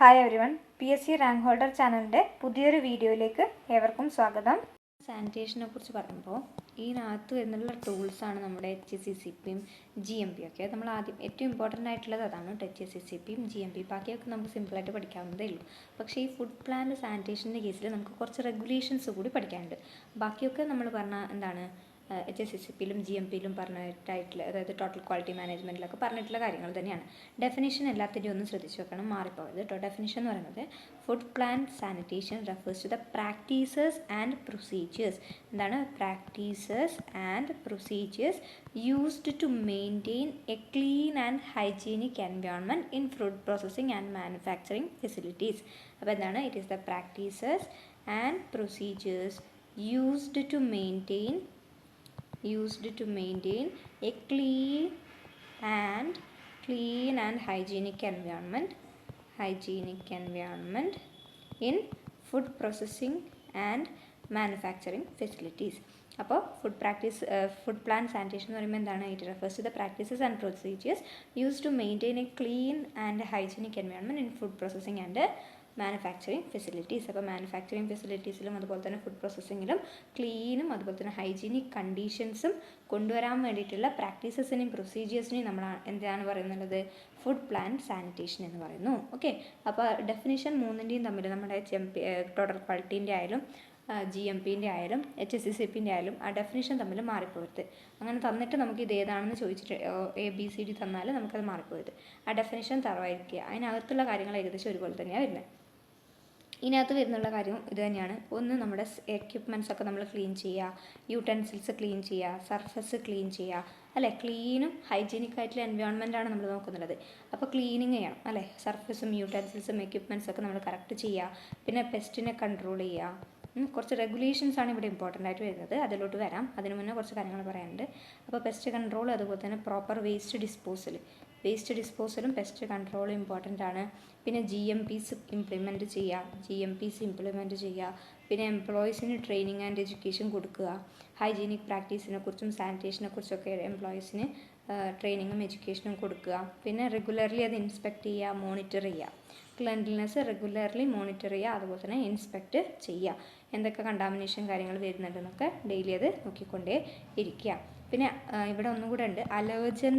Hi everyone, PSC rank holder ചാനലിൻ്റെ പുതിയൊരു വീഡിയോയിലേക്ക് ഏവർക്കും സ്വാഗതം. സാനിറ്റേഷനെ കുറിച്ച് പറയുമ്പോൾ ഇതിനകത്ത് വരുന്നുള്ള ടൂൾസാണ് നമ്മുടെ HACCPയും GMP ഒക്കെ. നമ്മൾ ആദ്യം ഏറ്റവും ഇമ്പോർട്ടൻ്റ് ആയിട്ടുള്ളത് അതാണ് HACCPയും GMP. ബാക്കിയൊക്കെ നമുക്ക് സിമ്പിളായിട്ട് പഠിക്കാവുന്നതേ ഉള്ളൂ. പക്ഷേ ഈ ഫുഡ് പ്ലാൻ സാനിറ്റേഷൻ്റെ കേസിൽ നമുക്ക് കുറച്ച് റെഗുലേഷൻസ് കൂടി പഠിക്കാനുണ്ട്. ബാക്കിയൊക്കെ നമ്മൾ പറഞ്ഞാൽ എന്താണ് HACCPയിലും GMPയിലും പറഞ്ഞിട്ടായിട്ടുള്ള, അതായത് ടോട്ടൽ ക്വാളിറ്റി മാനേജ്മെൻറ്റിലൊക്കെ പറഞ്ഞിട്ടുള്ള കാര്യങ്ങൾ തന്നെയാണ്. ഡെഫിനിഷൻ എല്ലാത്തിൻ്റെയും ഒന്ന് ശ്രദ്ധിച്ച് വെക്കണം, മാറിപ്പോയത് കേട്ടോ. ഡെഫിനിഷൻ എന്ന് പറയുന്നത് food plan sanitation refers to the practices and procedures. എന്താണ് practices and procedures used to maintain a clean and hygienic environment in food processing and manufacturing facilities. അപ്പോൾ എന്താണ്? It is the practices and procedures used to maintain a clean and hygienic environment in food processing and manufacturing facilities. അപ്പോൾ food plan sanitation എന്ന് പറയുമ്പോൾ എന്താണ്? It refers to the practices and procedures use to maintain a clean and hygienic environment in food processing and manufacturing facilities. അപ്പോൾ manufacturing ഫെസിലിറ്റീസിലും അതുപോലെ തന്നെ food പ്രോസസ്സിങ്ങിലും ക്ലീനും അതുപോലെ തന്നെ ഹൈജീനിക് കണ്ടീഷൻസും കൊണ്ടുവരാൻ വേണ്ടിയിട്ടുള്ള പ്രാക്ടീസസിനെയും പ്രൊസീജിയേഴ്സിനെയും നമ്മൾ എന്താണ് പറയുന്നത്? ഫുഡ് പ്ലാൻ സാനിറ്റേഷൻ എന്ന് പറയുന്നു. ഓക്കെ, അപ്പോൾ ഡെഫിനിഷൻ മൂന്നിൻ്റെയും തമ്മിൽ നമ്മുടെ ടോട്ടൽ ക്വാളിറ്റീൻ്റെ ആയാലും GMPൻ്റെ ആയാലും HACCPൻ്റെ ആയാലും ആ ഡെഫിനിഷൻ തമ്മിൽ മാറിപ്പോയത്. അങ്ങനെ തന്നിട്ട് നമുക്ക് ഇത് ഏതാണെന്ന് ചോദിച്ചിട്ട് ABCD തന്നാൽ നമുക്കത് മാറിപ്പോയത്. ആ ഡെഫിനിഷൻ തറവായിരിക്കുക. അതിനകത്തുള്ള കാര്യങ്ങൾ ഏകദേശം ഒരുപോലെ തന്നെയാണ് വരുന്നത്. ഇതിനകത്ത് വരുന്നുള്ള കാര്യം ഇത് തന്നെയാണ്. ഒന്ന്, നമ്മുടെ എക്യുപ്മെൻറ്റ്സ് ഒക്കെ നമ്മൾ ക്ലീൻ ചെയ്യുക, യൂട്ടൻസിൽസ് ക്ലീൻ ചെയ്യുക, സർഫസ് ക്ലീൻ ചെയ്യുക, അല്ലേ? ക്ലീനും ഹൈജീനിക് ആയിട്ടുള്ള എൻവയോൺമെൻറ്റാണ് നമ്മൾ നോക്കുന്നത്. അപ്പോൾ ക്ലീനിങ് ചെയ്യണം, അല്ലേ? സർഫസും യൂട്ടൻസിൽസും എക്യുപ്മെൻറ്റ്സ് ഒക്കെ നമ്മൾ കറക്റ്റ് ചെയ്യുക. പിന്നെ പെസ്റ്റിനെ കൺട്രോൾ ചെയ്യുക. കുറച്ച് റെഗുലേഷൻസാണ് ഇവിടെ ഇമ്പോർട്ടൻ്റ് ആയിട്ട് വരുന്നത്. അതിലോട്ട് വരാം. അതിന് മുന്നേ കുറച്ച് കാര്യങ്ങൾ പറയാനുണ്ട്. അപ്പോൾ പെസ്റ്റ് കൺട്രോൾ, അതുപോലെ തന്നെ പ്രോപ്പർ വേസ്റ്റ് ഡിസ്പോസലും പെസ്റ്റ് കൺട്രോളും ഇമ്പോർട്ടൻ്റ് ആണ്. പിന്നെ GMPs ഇംപ്ലിമെൻറ്റ് ചെയ്യുക. പിന്നെ എംപ്ലോയീസിന് ട്രെയിനിങ് ആൻഡ് എഡ്യൂക്കേഷൻ കൊടുക്കുക. ഹൈജീനിക് പ്രാക്ടീസിനെ കുറിച്ചും സാനിറ്റേഷനെ കുറിച്ചൊക്കെ എംപ്ലോയീസിന് ട്രെയിനിങ്ങും എഡ്യൂക്കേഷനും കൊടുക്കുക. പിന്നെ റെഗുലർലി അത് ഇൻസ്പെക്ട് ചെയ്യുക, മോണിറ്റർ ചെയ്യുക. ക്ലെൻലിനെസ് റെഗുലർലി മോണിറ്റർ ചെയ്യുക, അതുപോലെ തന്നെ ഇൻസ്പെക്റ്റ് ചെയ്യുക. എന്തൊക്കെ കണ്ടാമിനേഷൻ കാര്യങ്ങൾ വരുന്നുണ്ടെന്നൊക്കെ ഡെയിലി അത് നോക്കിക്കൊണ്ടേ ഇരിക്കുക. പിന്നെ ഇവിടെ ഒന്നും കൂടെ ഉണ്ട്, അലർജൻ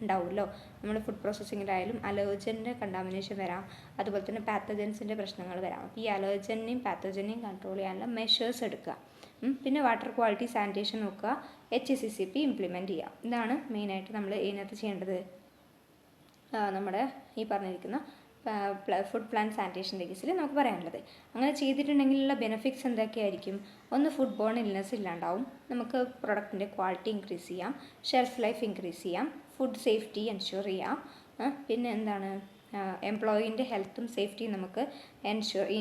ഉണ്ടാവുമല്ലോ. നമ്മൾ ഫുഡ് പ്രോസസ്സിങ്ങിലായാലും അലർജൻ്റെ കണ്ടാമിനേഷൻ വരാം, അതുപോലെ തന്നെ പാത്തജൻസിൻ്റെ പ്രശ്നങ്ങൾ വരാം. അപ്പോൾ ഈ അലർജനെയും പാത്തജനെയും കൺട്രോൾ ചെയ്യാനുള്ള മെഷേഴ്സ് എടുക്കുക. പിന്നെ വാട്ടർ ക്വാളിറ്റി സാനിറ്റേഷൻ നോക്കുക, HACCP ഇംപ്ലിമെൻറ്റ് ചെയ്യുക. ഇതാണ് മെയിനായിട്ട് നമ്മൾ ഇതിനകത്ത് ചെയ്യേണ്ടത്. നമ്മുടെ ഈ പറഞ്ഞിരിക്കുന്ന ഫുഡ് പ്ലാൻ സാനിറ്റേഷൻ്റെ കേസിൽ നമുക്ക് പറയാനുള്ളത്. അങ്ങനെ ചെയ്തിട്ടുണ്ടെങ്കിലുള്ള ബെനിഫിറ്റ്സ് എന്തൊക്കെയായിരിക്കും? ഒന്ന്, ഫുഡ് ബോൺ ഇൽനെസ് ഇല്ലാണ്ടാവും, നമുക്ക് പ്രൊഡക്റ്റിൻ്റെ ക്വാളിറ്റി ഇൻക്രീസ് ചെയ്യാം, ഷെൽഫ് ലൈഫ് ഇൻക്രീസ് ചെയ്യാം, ഫുഡ് സേഫ്റ്റി എൻഷുർ ചെയ്യാം. പിന്നെ എന്താണ്? എംപ്ലോയീൻ്റെ ഹെൽത്തും സേഫ്റ്റിയും നമുക്ക്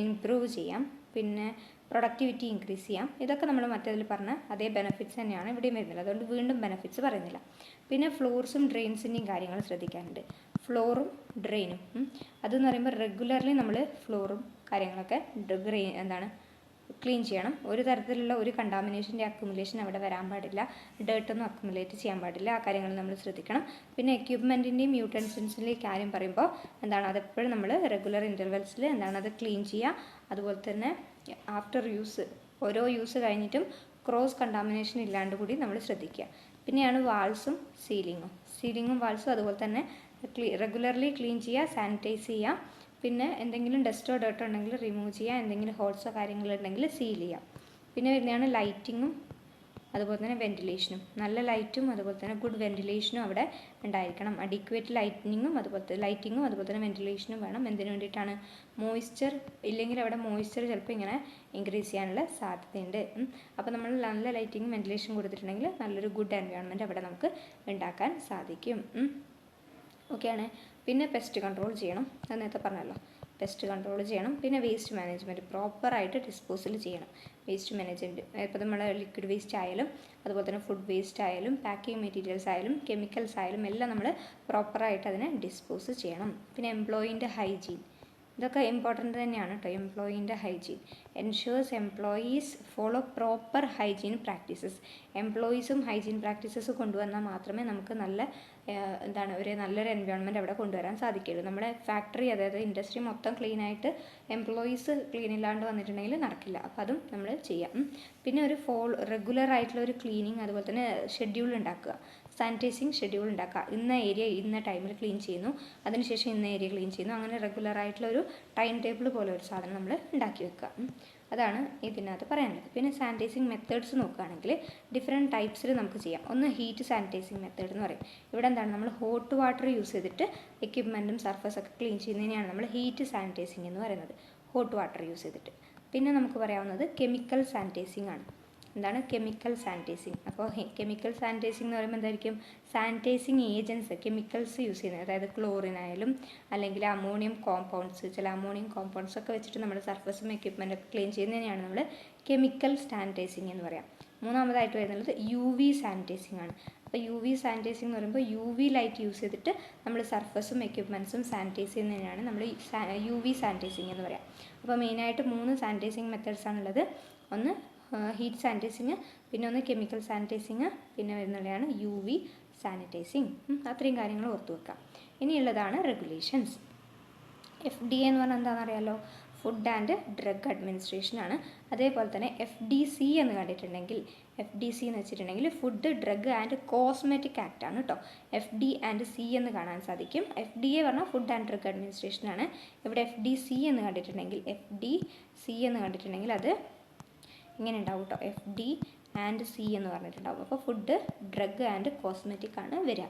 ഇംപ്രൂവ് ചെയ്യാം. പിന്നെ പ്രൊഡക്ടിവിറ്റി ഇൻക്രീസ് ചെയ്യാം. ഇതൊക്കെ നമ്മൾ മറ്റേതിൽ പറഞ്ഞ അതേ ബെനിഫിറ്റ്സ് തന്നെയാണ് ഇവിടെയും വരുന്നില്ല. അതുകൊണ്ട് വീണ്ടും ബെനിഫിറ്റ്സ് പറയുന്നില്ല. പിന്നെ ഫ്ലോർസും ഡ്രെയിൻസിൻ്റെയും കാര്യങ്ങൾ ശ്രദ്ധിക്കാനുണ്ട്. ഫ്ലോറും ഡ്രെയിനും അതെന്ന് പറയുമ്പോൾ റെഗുലർലി നമ്മൾ ഫ്ലോറും കാര്യങ്ങളൊക്കെ ക്ലീൻ ചെയ്യണം. ഒരു തരത്തിലുള്ള ഒരു കണ്ടാമിനേഷൻ്റെ അക്യുമുലേഷൻ അവിടെ വരാൻ പാടില്ല, ഡേർട്ടൊന്നും അക്യുമുലേറ്റ് ചെയ്യാൻ പാടില്ല. ആ കാര്യങ്ങൾ നമ്മൾ ശ്രദ്ധിക്കണം. പിന്നെ എക്യുപ്മെൻറ്റിൻ്റെയും യൂട്ടൻസിൽസിൻ്റെയും കാര്യം പറയുമ്പോൾ അതെപ്പോഴും നമ്മൾ റെഗുലർ ഇൻ്റർവെൽസിൽ അത് ക്ലീൻ ചെയ്യുക. അതുപോലെ തന്നെ ആഫ്റ്റർ യൂസ്, ഓരോ യൂസ് കഴിഞ്ഞിട്ടും ക്രോസ് കണ്ടാമിനേഷൻ ഇല്ലാണ്ട് കൂടി നമ്മൾ ശ്രദ്ധിക്കുക. പിന്നെയാണ് വാൾസും സീലിങ്ങും വാൾസും അതുപോലെ തന്നെ റെഗുലർലി ക്ലീൻ ചെയ്യുക, സാനിറ്റൈസ് ചെയ്യുക. പിന്നെ എന്തെങ്കിലും ഡസ്റ്റോ ഡേർട്ടോ ഉണ്ടെങ്കിൽ റിമൂവ് ചെയ്യുക, എന്തെങ്കിലും ഹോൾസോ കാര്യങ്ങളുണ്ടെങ്കിൽ സീൽ ചെയ്യുക. പിന്നെ വരുന്നതാണ് ലൈറ്റിങ്ങും അതുപോലെ തന്നെ വെൻറ്റിലേഷനും. നല്ല ലൈറ്റും അതുപോലെ തന്നെ ഗുഡ് വെൻറ്റിലേഷനും അവിടെ ഉണ്ടായിരിക്കണം. അഡിക്വേറ്റ് ലൈറ്റിങ്ങും അതുപോലെ തന്നെ വെൻറ്റിലേഷനും വേണം. എന്തിനു വേണ്ടിയിട്ടാണ്? മോയ്സ്ചർ ഇല്ലെങ്കിൽ അവിടെ മോയ്സ്ചർ ചിലപ്പോൾ ഇങ്ങനെ ഇൻക്രീസ് ചെയ്യാനുള്ള സാധ്യതയുണ്ട്. അപ്പോൾ നമ്മൾ നല്ല ലൈറ്റിങ്ങും വെൻറ്റിലേഷനും കൊടുത്തിട്ടുണ്ടെങ്കിൽ നല്ലൊരു ഗുഡ് എൻവയോൺമെൻറ്റ് അവിടെ നമുക്ക് ഉണ്ടാക്കാൻ സാധിക്കും. ഓക്കെയാണ്. പിന്നെ പെസ്റ്റ് കൺട്രോൾ ചെയ്യണം, അത് നേരത്തെ പറഞ്ഞല്ലോ. പെസ്റ്റ് കൺട്രോൾ ചെയ്യണം. പിന്നെ വേസ്റ്റ് മാനേജ്മെൻറ്റ് പ്രോപ്പറായിട്ട് ഡിസ്പോസൽ ചെയ്യണം. വേസ്റ്റ് മാനേജ്മെൻറ്റ് ഇപ്പോൾ നമ്മൾ ലിക്വിഡ് വേസ്റ്റ് ആയാലും അതുപോലെ തന്നെ ഫുഡ് വേസ്റ്റ് ആയാലും പാക്കിംഗ് മെറ്റീരിയൽസ് ആയാലും കെമിക്കൽസ് ആയാലും എല്ലാം നമ്മൾ പ്രോപ്പറായിട്ട് അതിനെ ഡിസ്പോസ് ചെയ്യണം. പിന്നെ എംപ്ലോയീൻ്റെ ഹൈജീൻ ഇതൊക്കെ ഇമ്പോർട്ടൻ്റ് തന്നെയാണ് കേട്ടോ. എംപ്ലോയീൻ്റെ hygiene ensures employees follow proper hygiene practices. എംപ്ലോയീസും ഹൈജീൻ പ്രാക്ടീസസ് കൊണ്ടുവന്നാൽ മാത്രമേ നമുക്ക് നല്ലൊരു എൻവയോൺമെൻറ്റ് അവിടെ കൊണ്ടുവരാൻ സാധിക്കുള്ളൂ. നമ്മുടെ ഫാക്ടറി, അതായത് ഇൻഡസ്ട്രി മൊത്തം ക്ലീനായിട്ട് എംപ്ലോയീസ് ക്ലീൻ ഇല്ലാണ്ട് വന്നിട്ടുണ്ടെങ്കിൽ നടക്കില്ല. അപ്പോൾ അതും നമ്മൾ ചെയ്യാം. പിന്നെ ഒരു റെഗുലർ ആയിട്ടുള്ള ഒരു ക്ലീനിങ്, അതുപോലെ തന്നെ ഷെഡ്യൂൾ ഉണ്ടാക്കുക, സാനിറ്റൈസിങ് ഷെഡ്യൂൾ ഉണ്ടാക്കുക. ഇന്ന ഏരിയ ഇന്ന ടൈമിൽ ക്ലീൻ ചെയ്യുന്നു, അതിനുശേഷം ഇന്ന ഏരിയ ക്ലീൻ ചെയ്യുന്നു, അങ്ങനെ റെഗുലർ ആയിട്ടുള്ള ഒരു ടൈം ടേബിൾ പോലെ ഒരു സാധനം നമ്മൾ ഉണ്ടാക്കി വെക്കുക. അതാണ് ഇതിനകത്ത് പറയാനുള്ളത്. പിന്നെ സാനിറ്റൈസിങ് മെത്തേഡ്സ് നോക്കുകയാണെങ്കിൽ ഡിഫറെൻറ്റ് ടൈപ്സിൽ നമുക്ക് ചെയ്യാം. ഒന്ന് ഹീറ്റ് സാനിറ്റൈസിങ് മെത്തേഡ് എന്ന് പറയും. ഇവിടെ നമ്മൾ ഹോട്ട് വാട്ടർ യൂസ് ചെയ്തിട്ട് എക്യുപ്മെൻറ്റും സർഫസൊക്കെ ക്ലീൻ ചെയ്യുന്നതിനെയാണ് നമ്മൾ ഹീറ്റ് സാനിറ്റൈസിങ് എന്ന് പറയുന്നത്, ഹോട്ട് വാട്ടർ യൂസ് ചെയ്തിട്ട്. പിന്നെ നമുക്ക് പറയാവുന്നത് കെമിക്കൽ സാനിറ്റൈസിങ് ആണ്. എന്താണ് കെമിക്കൽ സാനിറ്റൈസിങ്? അപ്പോൾ കെമിക്കൽ സാനിറ്റൈസിങ് എന്ന് പറയുമ്പോൾ എന്തായിരിക്കും? സാനിറ്റൈസിങ് ഏജൻറ്റ്സ്, കെമിക്കൽസ് യൂസ് ചെയ്യുന്നത്, അതായത് ക്ലോറിൻ ആയാലും അല്ലെങ്കിൽ അമോണിയം കോമ്പൗണ്ട്സ്, ചില അമോണിയം കോമ്പൗണ്ട്സ് ഒക്കെ വെച്ചിട്ട് നമ്മൾ സർഫസും എക്യുപ്മെൻറ്റൊക്കെ ക്ലീൻ ചെയ്യുന്നതിനെയാണ് നമ്മൾ കെമിക്കൽ സാനിറ്റൈസിങ് എന്ന് പറയാം. മൂന്നാമതായിട്ട് വരുന്നത് UV സാനിറ്റൈസിങ് ആണ്. അപ്പോൾ UV സാനിറ്റൈസിങ് എന്ന് പറയുമ്പോൾ UV ലൈറ്റ് യൂസ് ചെയ്തിട്ട് നമ്മൾ സർഫസും എക്യുപ്മെൻറ്റ്സും സാനിറ്റൈസ് ചെയ്യുന്നതിനാണ് നമ്മൾ UV സാനിറ്റൈസിങ് എന്ന് പറയാം. അപ്പോൾ മെയിനായിട്ട് 3 സാനിറ്റൈസിങ് മെത്തേഡ്സ് ആണുള്ളത്. ഒന്ന് ഹീറ്റ് സാനിറ്റൈസിങ്, പിന്നെ ഒന്ന് കെമിക്കൽ സാനിറ്റൈസിങ്, പിന്നെ വരുന്നതാണ് UV സാനിറ്റൈസിങ്. അത്രയും കാര്യങ്ങൾ ഓർത്തു വെക്കാം. ഇനിയുള്ളതാണ് റെഗുലേഷൻസ്. FDA എന്ന് പറഞ്ഞാൽ എന്താണെന്നറിയാലോ? ഫുഡ് ആൻഡ് ഡ്രഗ് അഡ്മിനിസ്ട്രേഷൻ ആണ്. അതേപോലെ തന്നെ FDC എന്ന് കണ്ടിട്ടുണ്ടെങ്കിൽ, FDC എന്ന് വെച്ചിട്ടുണ്ടെങ്കിൽ food drug and cosmetic act ആണ് കേട്ടോ. FD ആൻഡ് C എന്ന് കാണാൻ സാധിക്കും. FDA പറഞ്ഞാൽ ഫുഡ് ആൻഡ് ഡ്രഗ് അഡ്മിനിസ്ട്രേഷൻ ആണ്. ഇവിടെ FDC എന്ന് കണ്ടിട്ടുണ്ടെങ്കിൽ, അത് ഇങ്ങനെ ഉണ്ടാവും കേട്ടോ, FD ആൻഡ് C എന്ന് പറഞ്ഞിട്ടുണ്ടാവും. അപ്പോൾ ഫുഡ് ഡ്രഗ് ആൻഡ് കോസ്മെറ്റിക് ആണ് വരിക.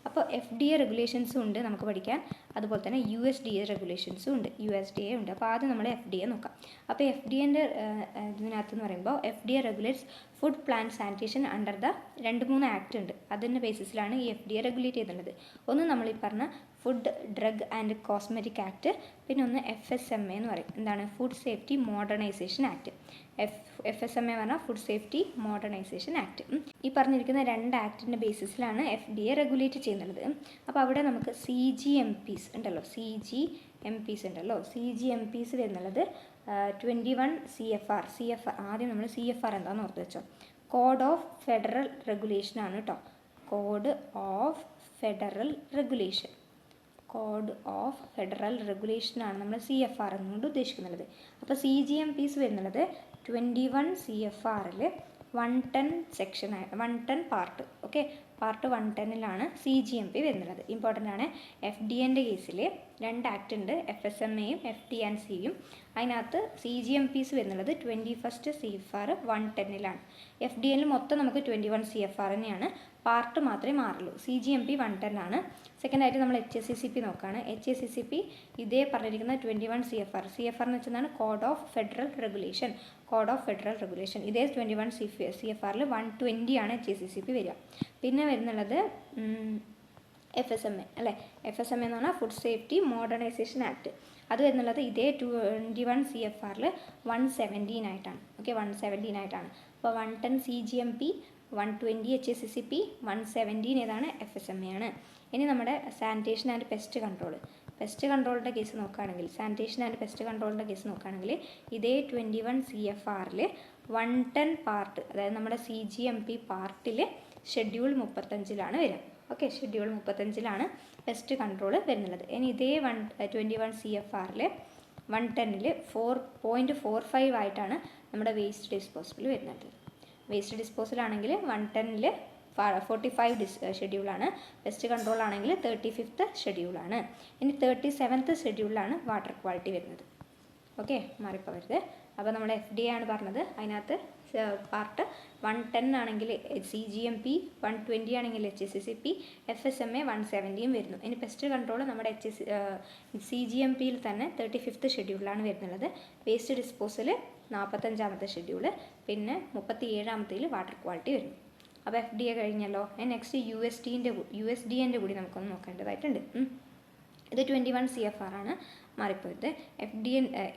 അപ്പോൾ FDA റെഗുലേഷൻസും ഉണ്ട് നമുക്ക് പഠിക്കാൻ, അതുപോലെ തന്നെ USDA റെഗുലേഷൻസും ഉണ്ട്, USDA ഉണ്ട്. അപ്പോൾ ആദ്യം നമ്മൾ FDA നോക്കാം. അപ്പോൾ FDAൻ്റെ ഇതിനകത്തെന്ന് പറയുമ്പോൾ FDA regulates food plan sanitation under the 2-3 act ഉണ്ട്. അതിൻ്റെ ബേസിസിലാണ് ഈ FDA റെഗുലേറ്റ് ചെയ്തിട്ടുള്ളത്. ഒന്ന് നമ്മൾ ഈ പറഞ്ഞ food drug and cosmetic act, പിന്നെ ഒന്ന് FSMA എന്ന് പറയും. എന്താണ്? Food safety modernisation act. FSMA പറഞ്ഞാൽ ഫുഡ് സേഫ്റ്റി മോഡേണൈസേഷൻ ആക്ട്. ഈ പറഞ്ഞിരിക്കുന്ന 2 ആക്ടിൻ്റെ ബേസിസിലാണ് FDA റെഗുലേറ്റ് ചെയ്യുന്നത്. അപ്പോൾ അവിടെ നമുക്ക് CGMPs ഉണ്ടല്ലോ, CGMPs വരുന്നുള്ളത് 21 CFR. ആദ്യം നമ്മൾ CFR എന്താണെന്ന് ഓർത്ത് വെച്ചോ. കോഡ് ഓഫ് ഫെഡറൽ റെഗുലേഷൻ ആണ് കേട്ടോ. കോഡ് ഓഫ് ഫെഡറൽ റെഗുലേഷനാണ് നമ്മൾ CFR എന്നുകൊണ്ട് ഉദ്ദേശിക്കുന്നത്. അപ്പോൾ CGMPs വരുന്നത് 21 CFRൽ 110 സെക്ഷനാണ്, 110 പാർട്ട്. ഓക്കെ, പാർട്ട് 110ലാണ് CGMP വരുന്നത്. ഇമ്പോർട്ടൻ്റ് ആണ്. FDAൻ്റെ കേസിൽ 2 ആക്ട് ഉണ്ട്, FSMAയും FD ആൻഡ് Cയും. അതിനകത്ത് CGMPs വരുന്നത് 21 CFR 110ലാണ്. FDAയിൽ മൊത്തം നമുക്ക് 21 CFR തന്നെയാണ്, പാർട്ട് മാത്രമേ മാറുള്ളൂ. CGMP 110 ആണ്. സെക്കൻഡായിട്ട് നമ്മൾ HACCP നോക്കുകയാണ്. HACCP ഇതേ പറഞ്ഞിരിക്കുന്ന 21 CFR എന്ന് വെച്ചാൽ കോഡ് ഓഫ് ഫെഡറൽ റെഗുലേഷൻ. ഇതേ 21 CFRൽ 120 ആണ് HACCP വരിക. പിന്നെ വരുന്നുള്ളത് FSMA അല്ലേ. FSMA എന്ന് പറഞ്ഞാൽ ഫുഡ് സേഫ്റ്റി മോഡേണൈസേഷൻ ആക്ട്. അത് വരുന്നുള്ളത് ഇതേ 21 CFRൽ 117 ആയിട്ടാണ്. ഓക്കെ, 117 ആയിട്ടാണ്. അപ്പോൾ 110 CGMP, 120 HACCP, 117 ഏതാണ്? FSMA ആണ്. ഇനി നമ്മുടെ സാനിറ്റേഷൻ ആൻഡ് പെസ്റ്റ് കൺട്രോളിൻ്റെ കേസ് നോക്കുകയാണെങ്കിൽ, ഇതേ 21 CFRൽ 110 പാർട്ട്, അതായത് നമ്മുടെ CGMP പാർട്ടിൽ ഷെഡ്യൂൾ 35ലാണ് വരിക. ഓക്കെ, ഷെഡ്യൂൾ 35ലാണ് പെസ്റ്റ് കൺട്രോൾ വരുന്നുള്ളത്. ഇനി ഇതേ 21 CFRൽ 110ൽ 4.45 ആയിട്ടാണ് നമ്മുടെ വേസ്റ്റ് ഡിസ്പോസൽ വരുന്നത്. വേസ്റ്റ് ഡിസ്പോസലാണെങ്കിൽ 110ൽ 45 ഷെഡ്യൂളാണ്. പെസ്റ്റ് കൺട്രോൾ ആണെങ്കിൽ 35th ഷെഡ്യൂളാണ്. ഇനി 37th ഷെഡ്യൂളിലാണ് വാട്ടർ ക്വാളിറ്റി വരുന്നത്. ഓക്കെ, മാറിപ്പോകരുത്. അപ്പോൾ നമ്മൾ FDA ആണ് പറഞ്ഞത്. അതിനകത്ത് പാർട്ട് 110 ആണെങ്കിൽ CGMP, 120 ആണെങ്കിൽ HACCP, FSMA 170 വരുന്നു. ഇനി പെസ്റ്റ് കൺട്രോൾ നമ്മുടെ CGMPയിൽ തന്നെ 35th ഷെഡ്യൂളിലാണ് വരുന്നുള്ളത്. വേസ്റ്റ് ഡിസ്പോസൽ 45ാമത്തെ ഷെഡ്യൂൾ, പിന്നെ 37ാമത്തേൽ വാട്ടർ ക്വാളിറ്റി വരുന്നു. അപ്പോൾ FDA കഴിഞ്ഞല്ലോ. നെക്സ്റ്റ് USDAൻ്റെ കൂടി നമുക്കൊന്ന് നോക്കേണ്ടതായിട്ടുണ്ട്. ഇത് 21 CFR ആണ്, മാറിപ്പോയത്.